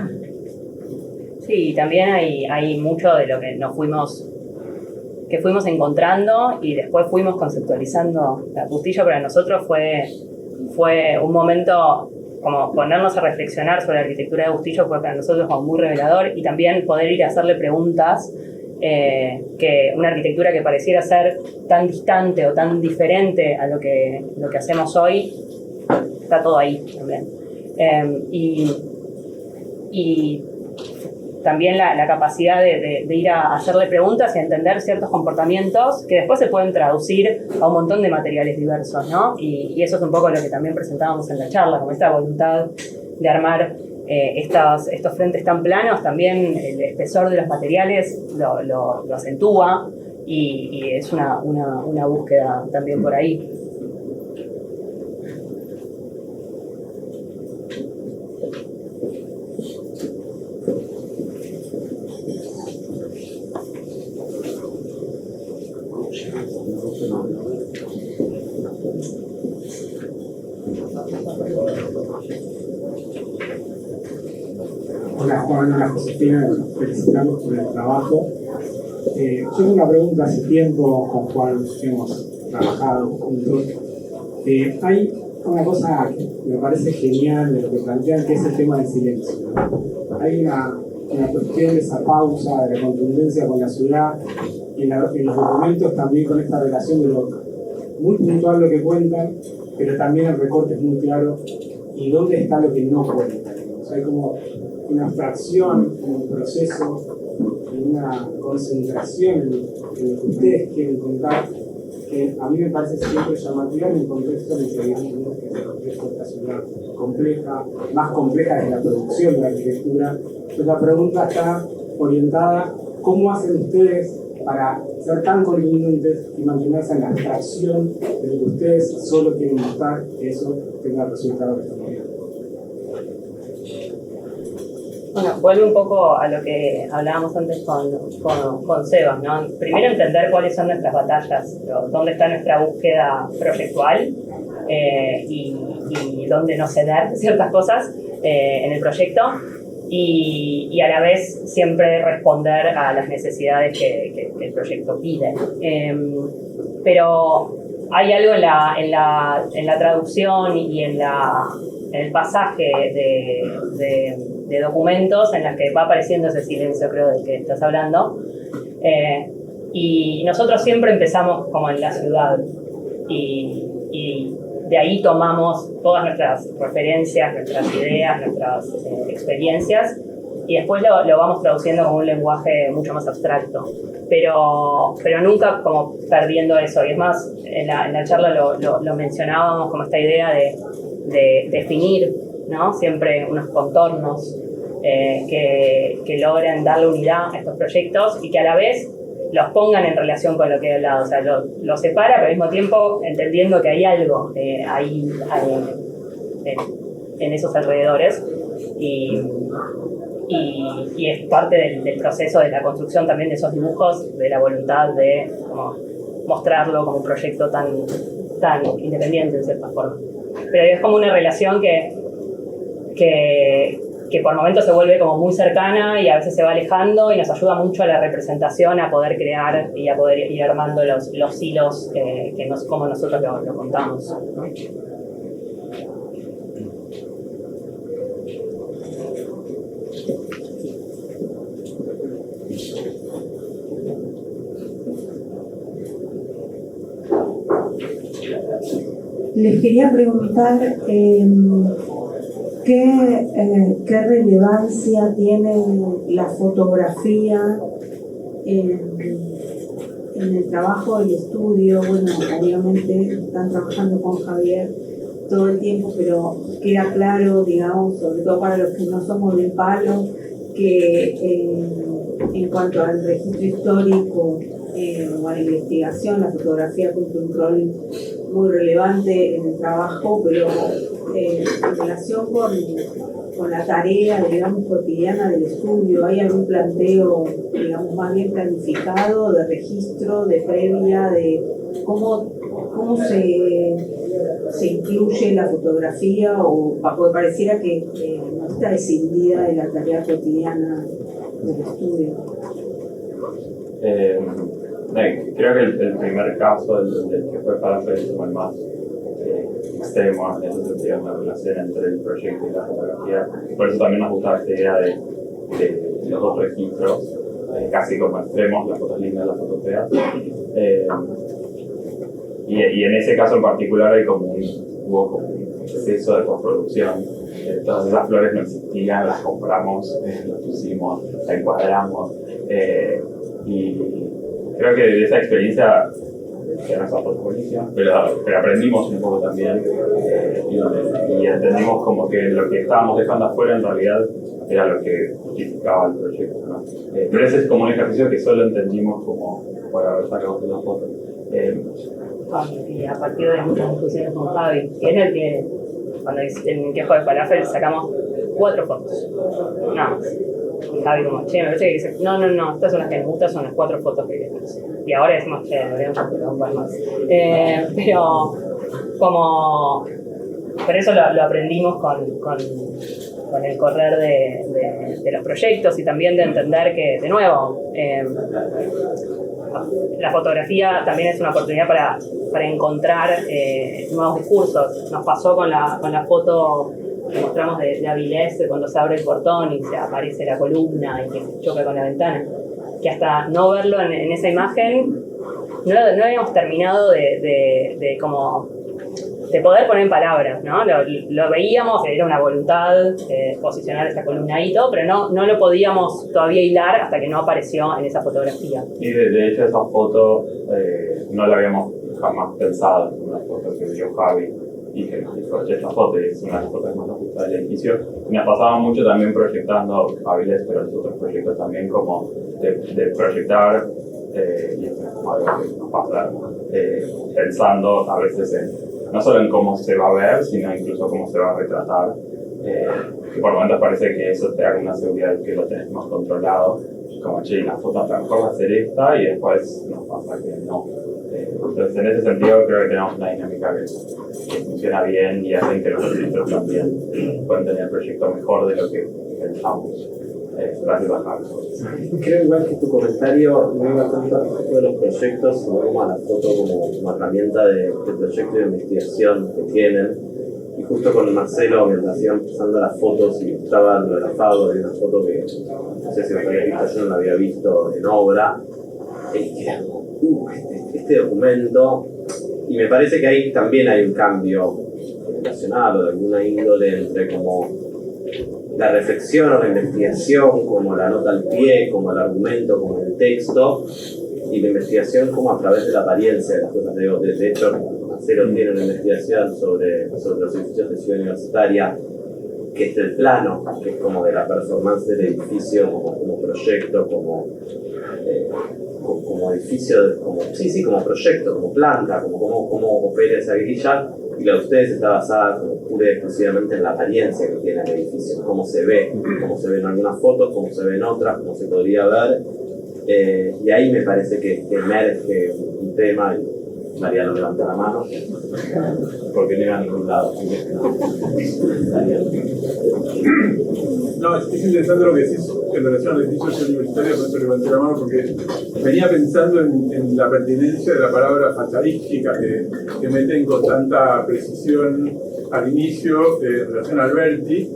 sí, también hay mucho de lo que fuimos encontrando y después fuimos conceptualizando. La Bustillo para nosotros fue un momento como ponernos a reflexionar sobre la arquitectura de Bustillo, fue para nosotros como muy revelador, y también poder ir a hacerle preguntas que una arquitectura que pareciera ser tan distante o tan diferente a lo que hacemos hoy, está todo ahí también. Y también la capacidad de ir a hacerle preguntas y a entender ciertos comportamientos que después se pueden traducir a un montón de materiales diversos, ¿no? Y eso es un poco lo que tamment presentábamos en la charla, como esta voluntad de armar estos frentes tan planos. También el espesor de los materiales lo acentúa y es una búsqueda también por ahí. Hola Juan, hola Josefina, felicitamos por el trabajo. Yo tengo una pregunta. Hace tiempo con Juan hemos trabajado juntos. Hay una cosa que me parece genial de lo que plantean, que es el tema del silencio, ¿no? Hay una cuestión de esa pausa, de la contundencia con la ciudad, en los documentos también con esta relación de lo muy puntual lo que cuentan, pero también el recorte es muy claro y dónde está lo que no cuentan. O sea, hay como una fracción, un proceso, una concentración en lo que ustedes quieren contar, que a mí me parece siempre llamativa en el contexto en el que vivimos, que es el contexto de esta ciudad compleja, más compleja desde la producción de la arquitectura. Entonces la pregunta está orientada: ¿cómo hacen ustedes para ser tan contundentes y mantenerse en la abstracción de lo que ustedes solo quieren mostrar, que eso tenga el resultado que estamos viendo? Bueno, vuelve un poco a lo que hablábamos antes con Sebas, ¿no? Primero entender cuáles son nuestras batallas, dónde está nuestra búsqueda proyectual y dónde no ceder ciertas cosas en el proyecto y a la vez siempre responder a las necesidades que el proyecto pide. Pero hay algo en la traducción y en el pasaje de documentos en las que va apareciendo ese silencio, creo, del que estás hablando. Y nosotros siempre empezamos como en la ciudad y de ahí tomamos todas nuestras referencias, nuestras ideas, nuestras experiencias y después lo vamos traduciendo como un lenguaje mucho más abstracto, pero nunca como perdiendo eso. Y es más, en la charla lo mencionábamos como esta idea de definir, ¿no? Siempre unos contornos que logren darle unidad a estos proyectos y que a la vez los pongan en relación con lo que he hablado. O sea, lo separa, pero al mismo tiempo entendiendo que hay algo ahí en esos alrededores y es parte del proceso de la construcción también de esos dibujos, de la voluntad de como mostrarlo como un proyecto tan independiente en cierta forma. Pero es como una relación que por momentos se vuelve como muy cercana y a veces se va alejando y nos ayuda mucho a la representación, a poder crear y a poder ir armando los hilos como nosotros lo contamos, ¿no? Les quería preguntar qué relevancia tiene la fotografía en el trabajo del estudio. Bueno, obviamente están trabajando con Javier todo el tiempo, pero queda claro, digamos, sobre todo para los que no somos del palo, que en cuanto al registro histórico o a la investigación, la fotografía cumple un rol muy relevante en el trabajo, pero en relación con la tarea, digamos, cotidiana del estudio, ¿hay algún planteo, digamos, más bien planificado de registro, de previa, de cómo se incluye la fotografía o porque pareciera que no está escindida de la tarea cotidiana del estudio? Creo que el primer caso, el que fue Parafel, es como el más extremo en ese sentido, en la relación entre el proyecto y la fotografía. Por eso también nos gustaba esta idea de los dos registros, casi como extremos, las fotos lindas, las fotos feas. Y en ese caso en particular hubo como un exceso de postproducción. Todas esas flores no existían, las compramos, las pusimos, las encuadramos. Y creo que de esa experiencia, que no es una foto buenísima, pero aprendimos un poco también y entendimos como que lo que estábamos dejando afuera en realidad era lo que justificaba el proyecto, ¿no? Pero ese es como un ejercicio que solo entendimos como por haber sacado una foto. Y a partir de muchas discusiones con Javi, que es el que, cuando en el quejo de Falafel sacamos 4 fotos, nada más. Y Javi como, che, me parece que dice, no, estas son las que me gustan, son las 4 fotos que queremos. Y ahora decimos, che, deberíamos hacer un par más. Pero como, por eso lo aprendimos con el correr de los proyectos y también de entender que, de nuevo, la fotografía también es una oportunidad para encontrar nuevos discursos. Nos pasó con la foto que mostramos de Avilés, cuando se abre el portón y se aparece la columna y que se choca con la ventana, que hasta no verlo en esa imagen no habíamos terminado de poder poner en palabras, ¿no? Lo veíamos, era una voluntad posicionar esa columna ahí y todo, pero no lo podíamos todavía hilar hasta que no apareció en esa fotografía. Y de hecho esa foto no la habíamos jamás pensado, en una foto que vio Javi y que nos dijo, esta foto es una de las fotos que más nos gusta del edificio. Y nos pasaba mucho también proyectando Avilés, pero los otros proyectos también, como de proyectar, y esto es como algo que nos pasa, pensando a veces no solo en cómo se va a ver, sino incluso cómo se va a retratar. Que por momentos parece que eso te da una seguridad que lo tenés más controlado. Como, che, la foto a lo mejor va a ser esta, y después nos pasa que no. Entonces, en ese sentido, creo que tenemos una dinámica que funciona bien y hacen que los proyectos también puedan tener el proyecto mejor de lo que pensamos. Gracias a Javi. Creo igual que tu comentario no iba tanto al respecto de los proyectos, sino como a la foto como herramienta de proyecto de investigación que tienen. Y justo con Marcelo, mientras iban pasando las fotos y mostraban lo de la FAO, de una foto que no sé si lo había visto, yo no la había visto en obra, que era como, este documento, y me parece que ahí también hay un cambio generacional o de alguna índole entre como la reflexión o la investigación, como la nota al pie, como el argumento, como el texto, y la investigación como a través de la apariencia de las cosas. De hecho, Marcelo tiene una investigación sobre los edificios de Ciudad Universitaria, que es el plano, que es como de la performance del edificio, como proyecto, como edificio, como proyecto, como planta, como opera esa grilla. Y la de ustedes está basada pura y exclusivamente en la apariencia que tiene el edificio, cómo se ve en algunas fotos, cómo se ve en otras, cómo se podría ver. Y ahí me parece que emerge un tema, y Mariano levanta la mano, porque no iba a ningún lado. No, es interesante lo que decís en relación al edificio universitario, por eso levanté la mano, porque venía pensando en la pertinencia de la palabra fachadística que meten con tanta precisión al inicio en relación a Alberti,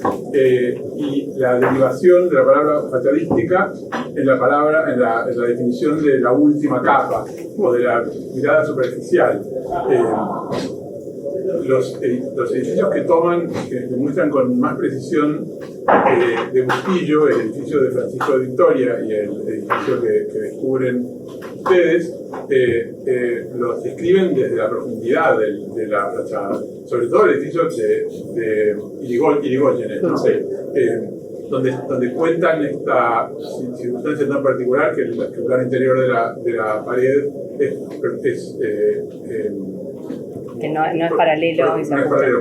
y la derivación de la palabra fachadística en la definición de la última capa o de la mirada superficial. Los edificios que demuestran con más precisión de Bustillo, el edificio de Francisco de Victoria y el edificio que descubren ustedes, los describen desde la profundidad de la fachada, sobre todo el edificio de Irigoyen, no sé, donde cuentan esta circunstancia tan particular que el plano interior de la pared que no es paralelo. No es paralelo,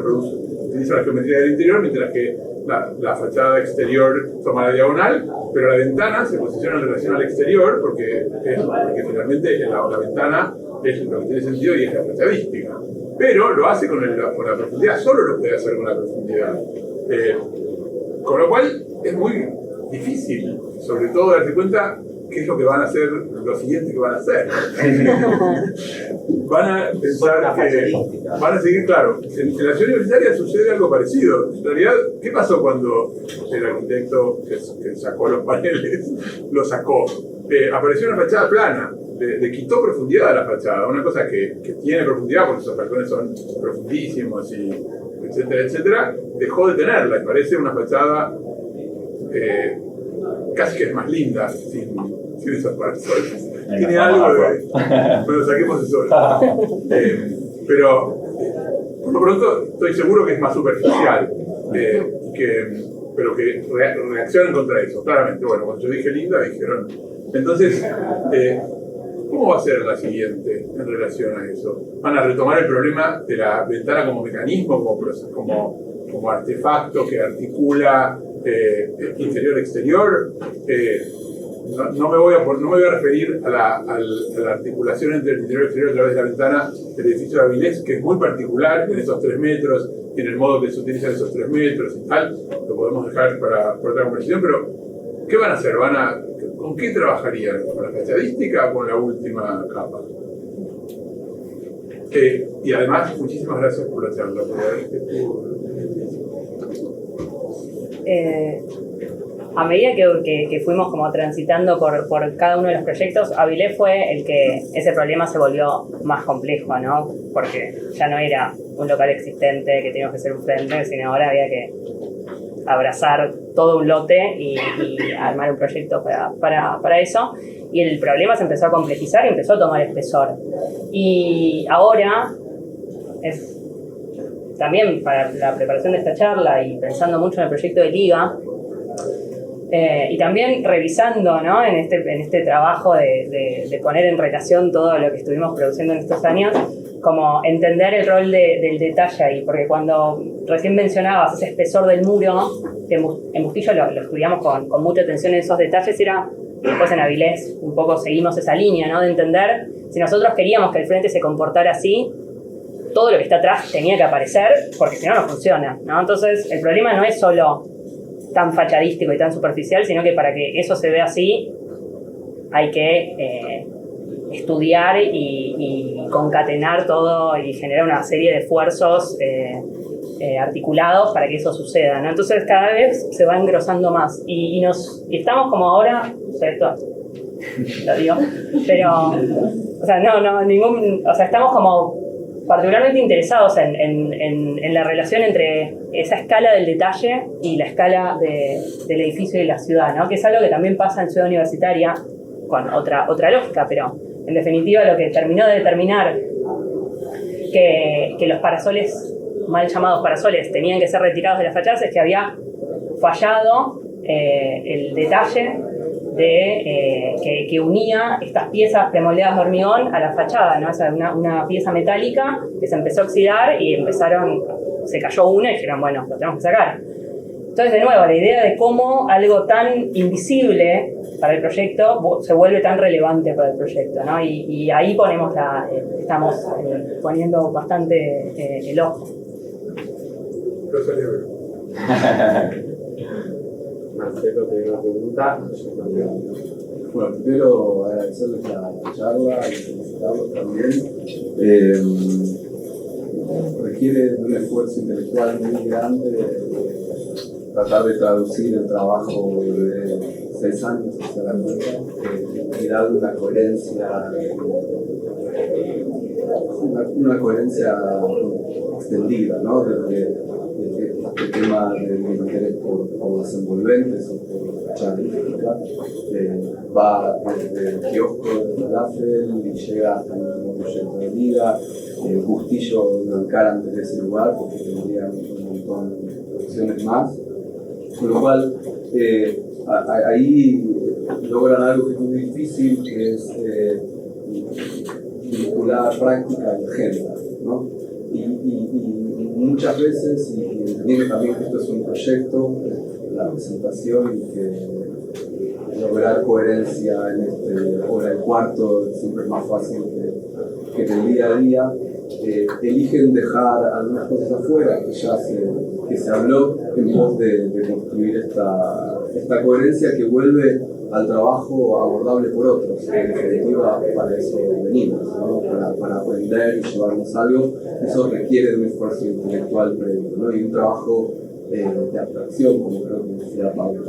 utiliza la geometría del interior, mientras que la fachada exterior toma la diagonal, pero la ventana se posiciona en relación al exterior porque finalmente la ventana es lo que tiene sentido y es la fachadística. Pero lo hace con la profundidad, solo lo puede hacer con la profundidad. Con lo cual es muy difícil, sobre todo, darse cuenta qué es lo que van a hacer, lo siguiente que van a hacer. Van a pensar que van a seguir, claro, en la ciudad universitaria sucede algo parecido. En realidad, ¿qué pasó cuando el arquitecto que sacó los paneles lo sacó? Apareció una fachada plana, le quitó profundidad a la fachada, una cosa que tiene profundidad porque esos balcones son profundísimos y etcétera, etcétera, dejó de tenerla y parece una fachada casi que es más linda sin esos parasoles. Tiene algo de... Bueno, saquemos eso. Pero por lo pronto estoy seguro que es más superficial, pero que reaccionan contra eso, claramente. Bueno, cuando yo dije linda, dijeron... Entonces, ¿cómo va a ser la siguiente en relación a eso? ¿Van a retomar el problema de la ventana como mecanismo, como artefacto que articula interior-exterior? No me voy a referir a la articulación entre el interior y el exterior a través de la ventana del edificio de Avilés, que es muy particular en esos 3 metros, y en el modo que se utilizan esos 3 metros y tal. Lo podemos dejar para otra conversación, pero ¿qué van a hacer? ¿Con qué trabajarían? ¿Con la fachadística o con la última capa? Y además, muchísimas gracias por la charla. A medida que fuimos como transitando por cada uno de los proyectos, Avilés fue el que ese problema se volvió más complejo, ¿no? Porque ya no era un local existente que teníamos que hacer un frente, sino ahora había que abrazar todo un lote y armar un proyecto para eso. Y el problema se empezó a complejizar y empezó a tomar espesor. Y ahora es también para la preparación de esta charla y pensando mucho en el proyecto de Liga, y también revisando, ¿no? en este trabajo de poner en relación todo lo que estuvimos produciendo en estos años, como entender el rol del detalle ahí, porque cuando recién mencionabas ese espesor del muro, que en Bustillo lo estudiamos con mucha atención en esos detalles, después en Avilés un poco seguimos esa línea, ¿no? De entender, si nosotros queríamos que el frente se comportara así, todo lo que está atrás tenía que aparecer, porque si no, no funciona, ¿no? Entonces, el problema no es solo tan fachadístico y tan superficial, sino que para que eso se vea así, hay que estudiar y concatenar todo y generar una serie de esfuerzos articulados para que eso suceda, ¿no? Entonces cada vez se va engrosando más y estamos como ahora, o sea, esto lo digo, pero o sea, estamos como particularmente interesados en la relación entre esa escala del detalle y la escala del edificio y la ciudad, ¿no? Que es algo que también pasa en Ciudad Universitaria con otra lógica, pero en definitiva lo que terminó de determinar que los parasoles, mal llamados parasoles, tenían que ser retirados de las fachadas es que había fallado el detalle que unía estas piezas premoldeadas de hormigón a la fachada, ¿no? O sea, una pieza metálica que se empezó a oxidar y se cayó una y dijeron, bueno, lo tenemos que sacar. Entonces, de nuevo, la idea de cómo algo tan invisible para el proyecto se vuelve tan relevante para el proyecto, ¿no? Y ahí estamos poniendo bastante el ojo. Marcelo, te una pregunta. Bueno, primero agradecerles la charla y felicitarlos también. Requiere un esfuerzo intelectual muy grande tratar de traducir el trabajo de 6 años hacia la cuenta y dar una coherencia extendida, ¿no? Desde este tema del interés por desenvolventes o por fachadística va desde el kiosco de Falafel y llega hasta el último proyecto de Liga. Bustillo lo encaran desde ese lugar porque tendrían un montón de producciones más, con lo cual ahí logran algo que es muy difícil, que es vincular práctica y agenda, ¿no? Y muchas veces, y entendiendo también que esto es un proyecto, la presentación y que lograr coherencia en hora del cuarto siempre es más fácil que en el día a día, eligen dejar algunas cosas afuera que se habló en pos de construir esta coherencia que vuelve al trabajo abordable por otros. En definitiva, para eso venimos, ¿no? Para aprender y llevarnos algo. Eso requiere de un esfuerzo intelectual previo, ¿no? Y un trabajo de abstracción, como creo que decía Pablo.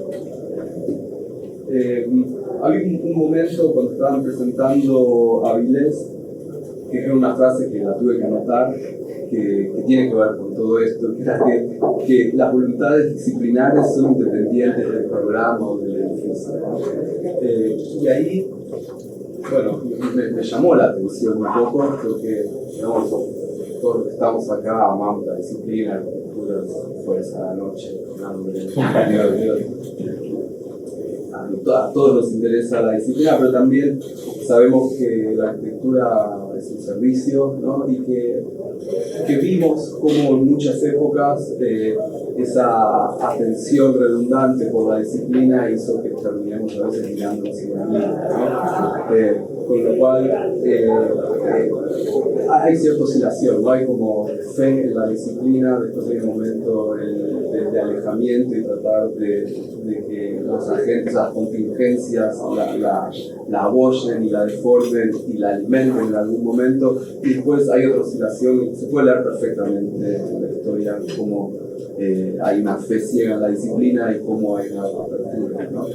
Había un momento cuando estaban presentando a Avilés, que era una frase que la tuve que anotar, que tiene que ver con todo esto, que era que las voluntades disciplinares son independientes del programa o del edificio, ¿no? Y ahí, bueno, me llamó la atención un poco, porque digamos, todos los que estamos acá amamos la disciplina, la arquitectura, fue esa noche, a todos nos interesa la disciplina, pero también sabemos que la arquitectura es un servicio, ¿no? Y que vimos como en muchas épocas esa atención redundante por la disciplina hizo que terminemos a veces mirando hacia la vida, ¿no? Con lo cual hay cierta oscilación, ¿no? Hay como fe en la disciplina, después hay un momento de alejamiento y tratar de que los agentes, las contingencias la abollen y la deformen y la alimenten en algún momento, y después hay otra oscilación y se puede leer perfectamente en la historia como hay una fe ciega en la disciplina y cómo hay una apertura, ¿no?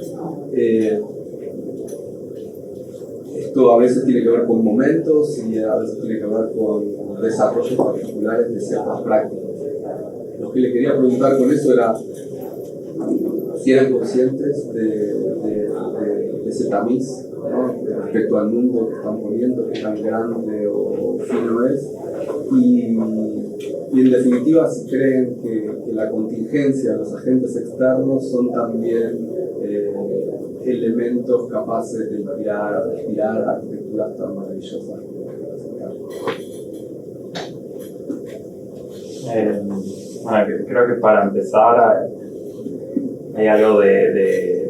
Esto a veces tiene que ver con momentos y a veces tiene que ver con desarrollos particulares de ciertas prácticas. Lo que le quería preguntar con eso era si eran conscientes de ese tamiz, ¿no? Respecto al mundo que están poniendo, que tan grande o fino es, y en definitiva si creen que la contingencia de los agentes externos son también elementos capaces de inspirar arquitecturas tan maravillosas. Bueno, creo que para empezar hay algo de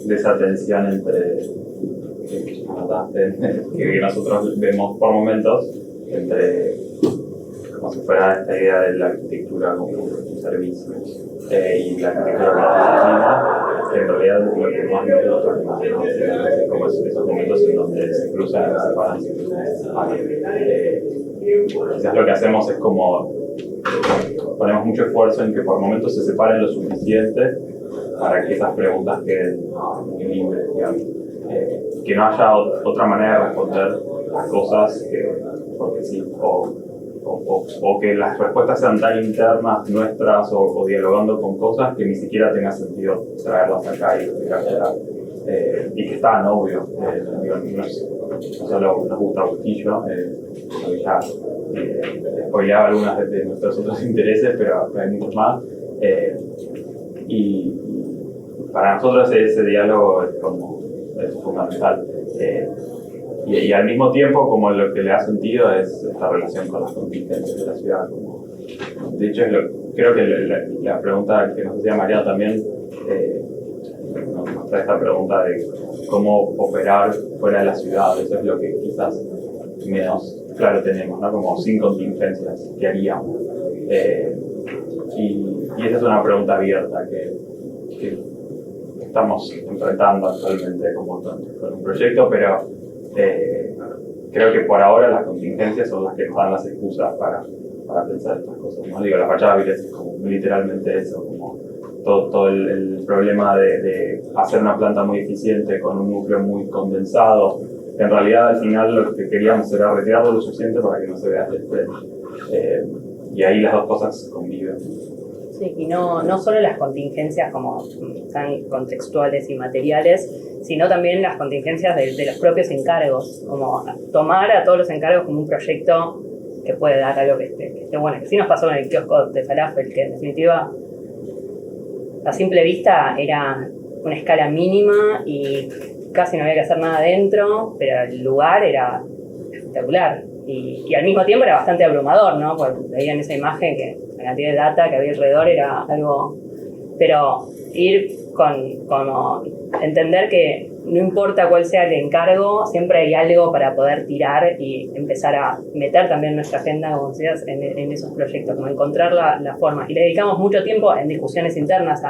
esa tensión entre que nosotros vemos por momentos entre como si fuera esta idea de la arquitectura como un servicio y la arquitectura como disciplina, que en realidad lo que más me gusta es como esos momentos en donde se cruzan y se separan. Quizás lo que hacemos es como ponemos mucho esfuerzo en que por momentos se separen lo suficiente para que esas preguntas queden muy libres, digamos. Que no haya otra manera de responder las cosas porque sí, o que las respuestas sean tan internas nuestras o dialogando con cosas que ni siquiera tenga sentido traerlas acá y explicárselas. Y que están, obvio, no solo nos gusta Bustillo, ya spoileaba algunas de nuestros otros intereses, pero hay muchos más. Y para nosotros ese diálogo es fundamental. Y al mismo tiempo, como lo que le da sentido es esta relación con las contingencias de la ciudad. De hecho, creo que la pregunta que nos hacía Mariano también nos trae esta pregunta de cómo operar fuera de la ciudad. Eso es lo que quizás menos claro tenemos, ¿no? Como sin contingencias, ¿qué haríamos? Y esa es una pregunta abierta que estamos enfrentando actualmente como con un proyecto, pero creo que por ahora las contingencias son las que nos dan las excusas para pensar estas cosas, ¿no? Digo, la fachada Avilés es como literalmente eso, como todo el problema de hacer una planta muy eficiente con un núcleo muy condensado. En realidad, al final, lo que queríamos era retirarlo lo suficiente para que no se vea el frente. Y ahí las dos cosas conviven. Sí, y no solo las contingencias como tan contextuales y materiales, sino también las contingencias de los propios encargos, como tomar a todos los encargos como un proyecto que puede dar algo que esté bueno. Que sí nos pasó en el kiosco de Falafel, que en definitiva a simple vista era una escala mínima y casi no había que hacer nada adentro, pero el lugar era espectacular y al mismo tiempo era bastante abrumador, ¿no? Porque veían esa imagen que la cantidad de data que había alrededor era algo... Pero ir como entender que no importa cuál sea el encargo, siempre hay algo para poder tirar y empezar a meter también nuestra agenda, como decías, en esos proyectos, como encontrar la forma. Y le dedicamos mucho tiempo en discusiones internas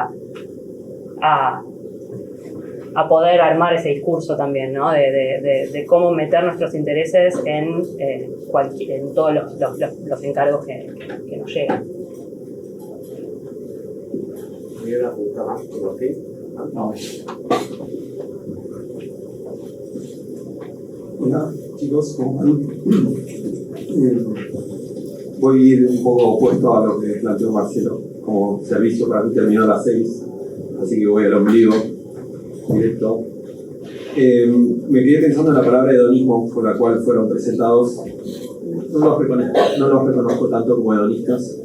a a poder armar ese discurso también, ¿no? De cómo meter nuestros intereses en todos los encargos que nos llegan. ¿Hay una pregunta más por aquí? No. Hola chicos, ¿cómo van? Voy a ir un poco opuesto a lo que planteó Marcelo. Como servicio para mí terminó a las 6, así que voy al ombligo directo. Me quedé pensando en la palabra hedonismo por la cual fueron presentados. No los reconozco tanto como hedonistas,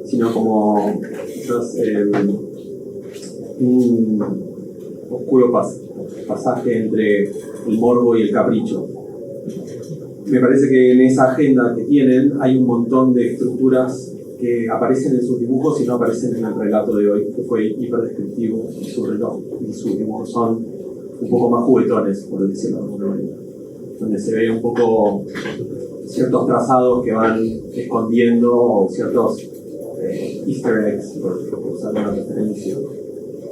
sino como quizás un oscuro pasaje entre el morbo y el capricho. Me parece que en esa agenda que tienen hay un montón de estructuras que aparecen en sus dibujos y no aparecen en el relato de hoy, que fue hiperdescriptivo, y sus dibujos son un poco más juguetones, por decirlo de alguna manera, donde se ve un poco ciertos trazados que van escondiendo o ciertos easter eggs, por usar una referencia.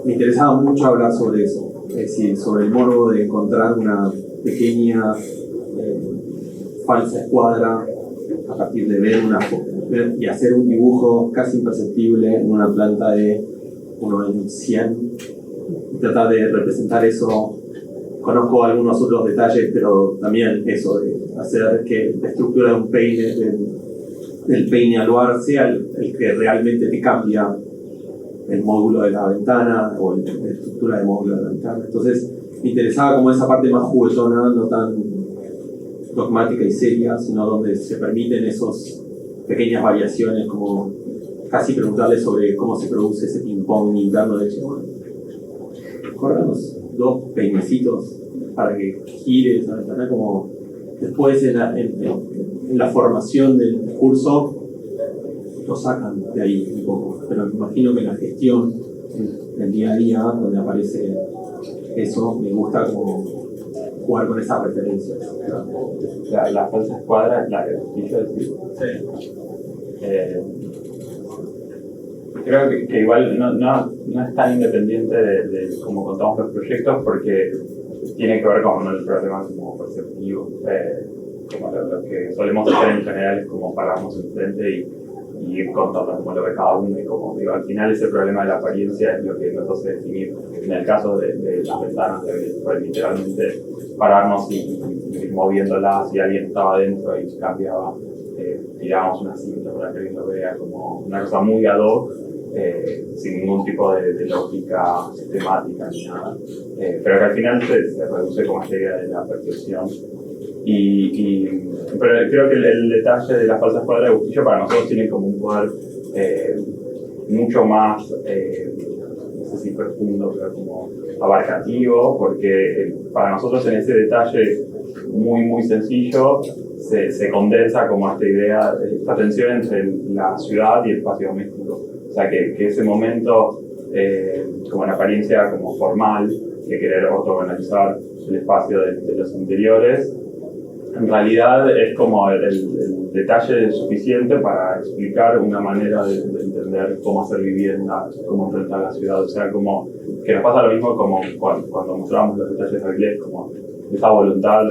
Me interesaba mucho hablar sobre eso, es decir, sobre el morbo de encontrar una pequeña falsa escuadra a partir de ver y hacer un dibujo casi imperceptible en una planta de 1 en 100 y tratar de representar eso. Conozco algunos otros detalles, pero también eso de hacer que la estructura de un peine, del peine aluar, sea el que realmente te cambia el módulo de la ventana o la estructura de módulo de la ventana. Entonces me interesaba como esa parte más juguetona, no tan dogmática y seria, sino donde se permiten esas pequeñas variaciones, como casi preguntarle sobre cómo se produce ese ping-pong interno de bueno, corramos 2 peinecitos para que gire esa ventana, como después en la formación del discurso lo sacan de ahí un poco, pero me imagino que en la gestión del día a día, donde aparece eso, me gusta como jugar con esas referencias. La falsa escuadra, la que quiso decir. Sí. Creo que igual no es tan independiente de cómo contamos los proyectos, porque tiene que ver con el problema como perceptivo. Como lo que solemos hacer en general es como pararnos enfrente y ir contando como lo ve cada uno, y como digo, al final ese problema de la apariencia es lo que nos hace definir. En el caso de las ventanas, fue literalmente pararnos y ir moviéndolas, y alguien estaba adentro y cambiaba, tirábamos una cinta para que alguien lo vea, como una cosa muy ad hoc, sin ningún tipo de lógica sistemática ni nada, pero que al final se reduce como esta idea de la percepción. Pero creo que el detalle de la falsa escuadra de Bustillo para nosotros tiene como un poder mucho más, no sé si profundo, pero como abarcativo, porque para nosotros en ese detalle muy sencillo se condensa como esta idea, esta tensión entre la ciudad y el espacio doméstico. O sea, que ese momento, como en apariencia como formal, de querer ortogonalizar el espacio de los interiores, en realidad es como el detalle suficiente para explicar una manera de entender cómo hacer vivienda, cómo enfrentar la ciudad. O sea, como que nos pasa lo mismo como cuando mostramos los detalles de Avilés, como esa voluntad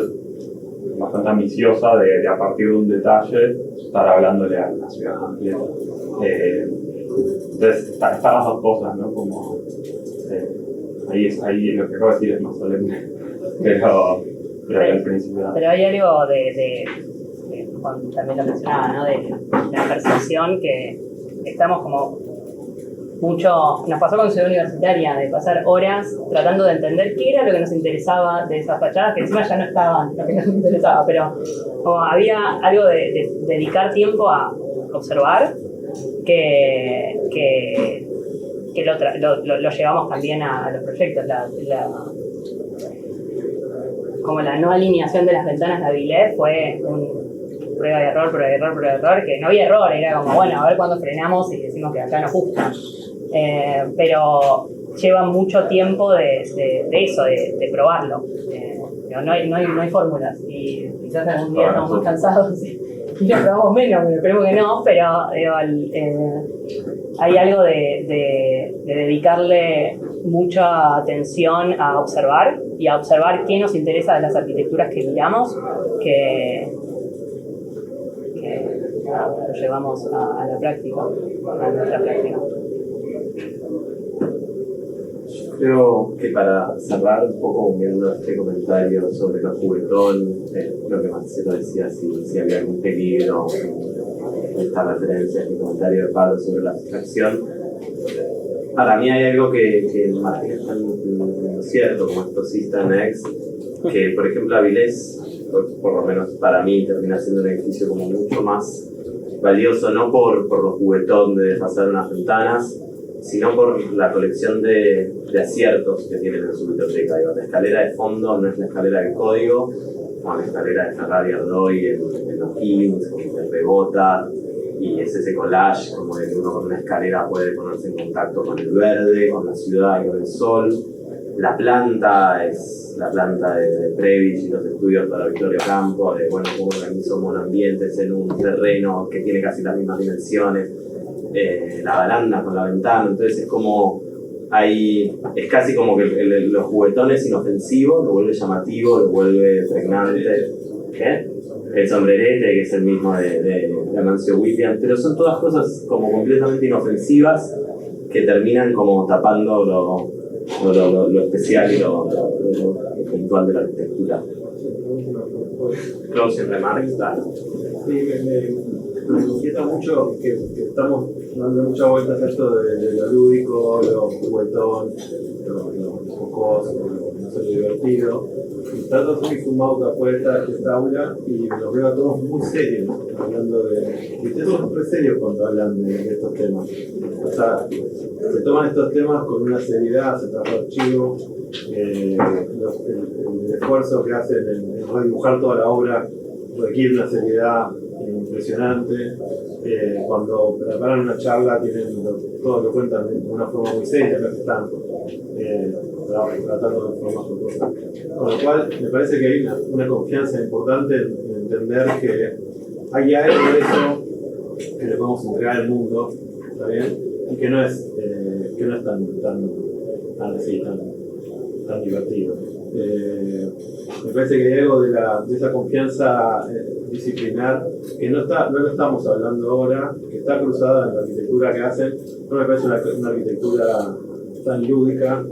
bastante ambiciosa de a partir de un detalle estar hablándole a la ciudad completa. Entonces están las dos cosas, ¿no? Como ahí lo que acabo de decir es más solemne, pero al principio. Pero hay algo Juan también lo mencionaba, ¿no? De la percepción, que estamos como mucho, nos pasó con Ciudad Universitaria, de pasar horas tratando de entender qué era lo que nos interesaba de esas fachadas, que encima ya no estaban lo que nos interesaba, pero como había algo de dedicar tiempo a observar que lo llevamos también a los proyectos, como la no alineación de las ventanas de Avilés fue un prueba de error, que no había error, era como, bueno, a ver cuándo frenamos y decimos que acá nos gusta. Pero lleva mucho tiempo de eso, de probarlo. No hay fórmulas, y quizás algún día estamos muy cansados y lo probamos menos, pero esperemos que no, pero hay algo de dedicarle mucha atención a observar y a observar qué nos interesa de las arquitecturas que miramos, que lo llevamos a la práctica, a nuestra práctica. Creo que para cerrar un poco viendo este comentario sobre los juguetón, lo que Marcelo decía, si había algún peligro, esta referencia, este comentario de Pablo sobre la abstracción, para mí hay algo que es tan cierto como esto System X, que por ejemplo Avilés, por lo menos para mí, termina siendo un edificio como mucho más valioso, no por los juguetón de pasar unas ventanas, sino por la colección de aciertos que tienen en su biblioteca. Digo, la escalera de fondo no es la escalera de código, como la escalera de Ferrari Ardoy en los killings, como que rebota, y es ese collage, como de que uno con una escalera puede ponerse en contacto con el verde, con la ciudad y con el sol. La planta es la planta de Previch y los estudios para Victoria Campo, de bueno, cómo organizó monoambientes en un terreno que tiene casi las mismas dimensiones. La baranda con la ventana, entonces es como es casi como que los juguetones inofensivos lo vuelve llamativo, lo vuelve pregnante. El sombrerete, que es el mismo de Amancio Williams, pero son todas cosas como completamente inofensivas que terminan como tapando lo especial y lo puntual de la arquitectura. Closing remarks, claro. Sí, me inquieta mucho que estamos dando muchas vueltas a esto de lo lúdico, lo juguetón, lo jocoso, lo divertido. Y trato de hacer un mauca por esta aula y los veo a todos muy serios hablando de. Y ustedes son muy serios cuando hablan de estos temas. O sea, se toman estos temas con una seriedad, se trata de archivo, el esfuerzo que hacen en redibujar toda la obra requiere una seriedad impresionante. Cuando preparan una charla todo lo cuentan de una forma muy seria, no es que están tratando de forma jocosa. Con lo cual me parece que hay una confianza importante en entender que hay algo de eso que le podemos entregar al mundo, ¿está bien? Y que no es tan divertido. Me parece que hay algo de esa confianza disciplinar que no lo estamos hablando ahora, que está cruzada en la arquitectura que hacen. No me parece una arquitectura tan lúdica.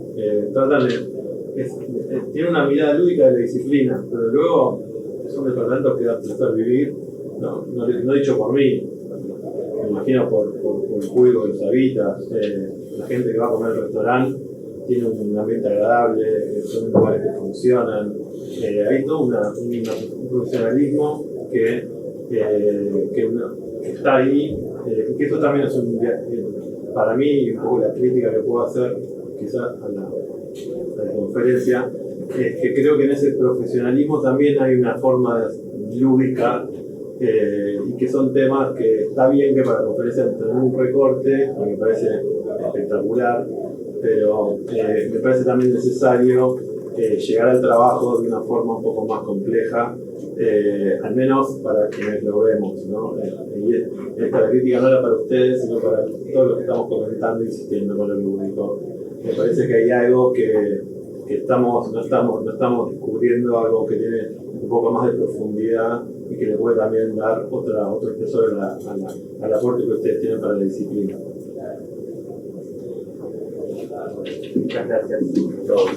Tiene una mirada lúdica de la disciplina, pero luego son departamentos que da placer vivir, no dicho por mí, me imagino por el público que los habita, la gente que va a comer al restaurante tiene un ambiente agradable, son lugares que funcionan, hay todo un profesionalismo que está ahí, y que eso también es para mí, un poco la crítica que puedo hacer quizás a la conferencia, es que creo que en ese profesionalismo también hay una forma lúdica, y que son temas que está bien que para la conferencia tenemos un recorte, me parece espectacular, pero me parece también necesario llegar al trabajo de una forma un poco más compleja, al menos para quienes lo vemos, ¿no? Y esta crítica no era para ustedes, sino para todos los que estamos comentando y insistiendo con lo lúdico. Me parece que hay algo que no estamos descubriendo, algo que tiene un poco más de profundidad y que le puede también dar otro espesor al aporte que ustedes tienen para la disciplina. Muchas gracias a todos.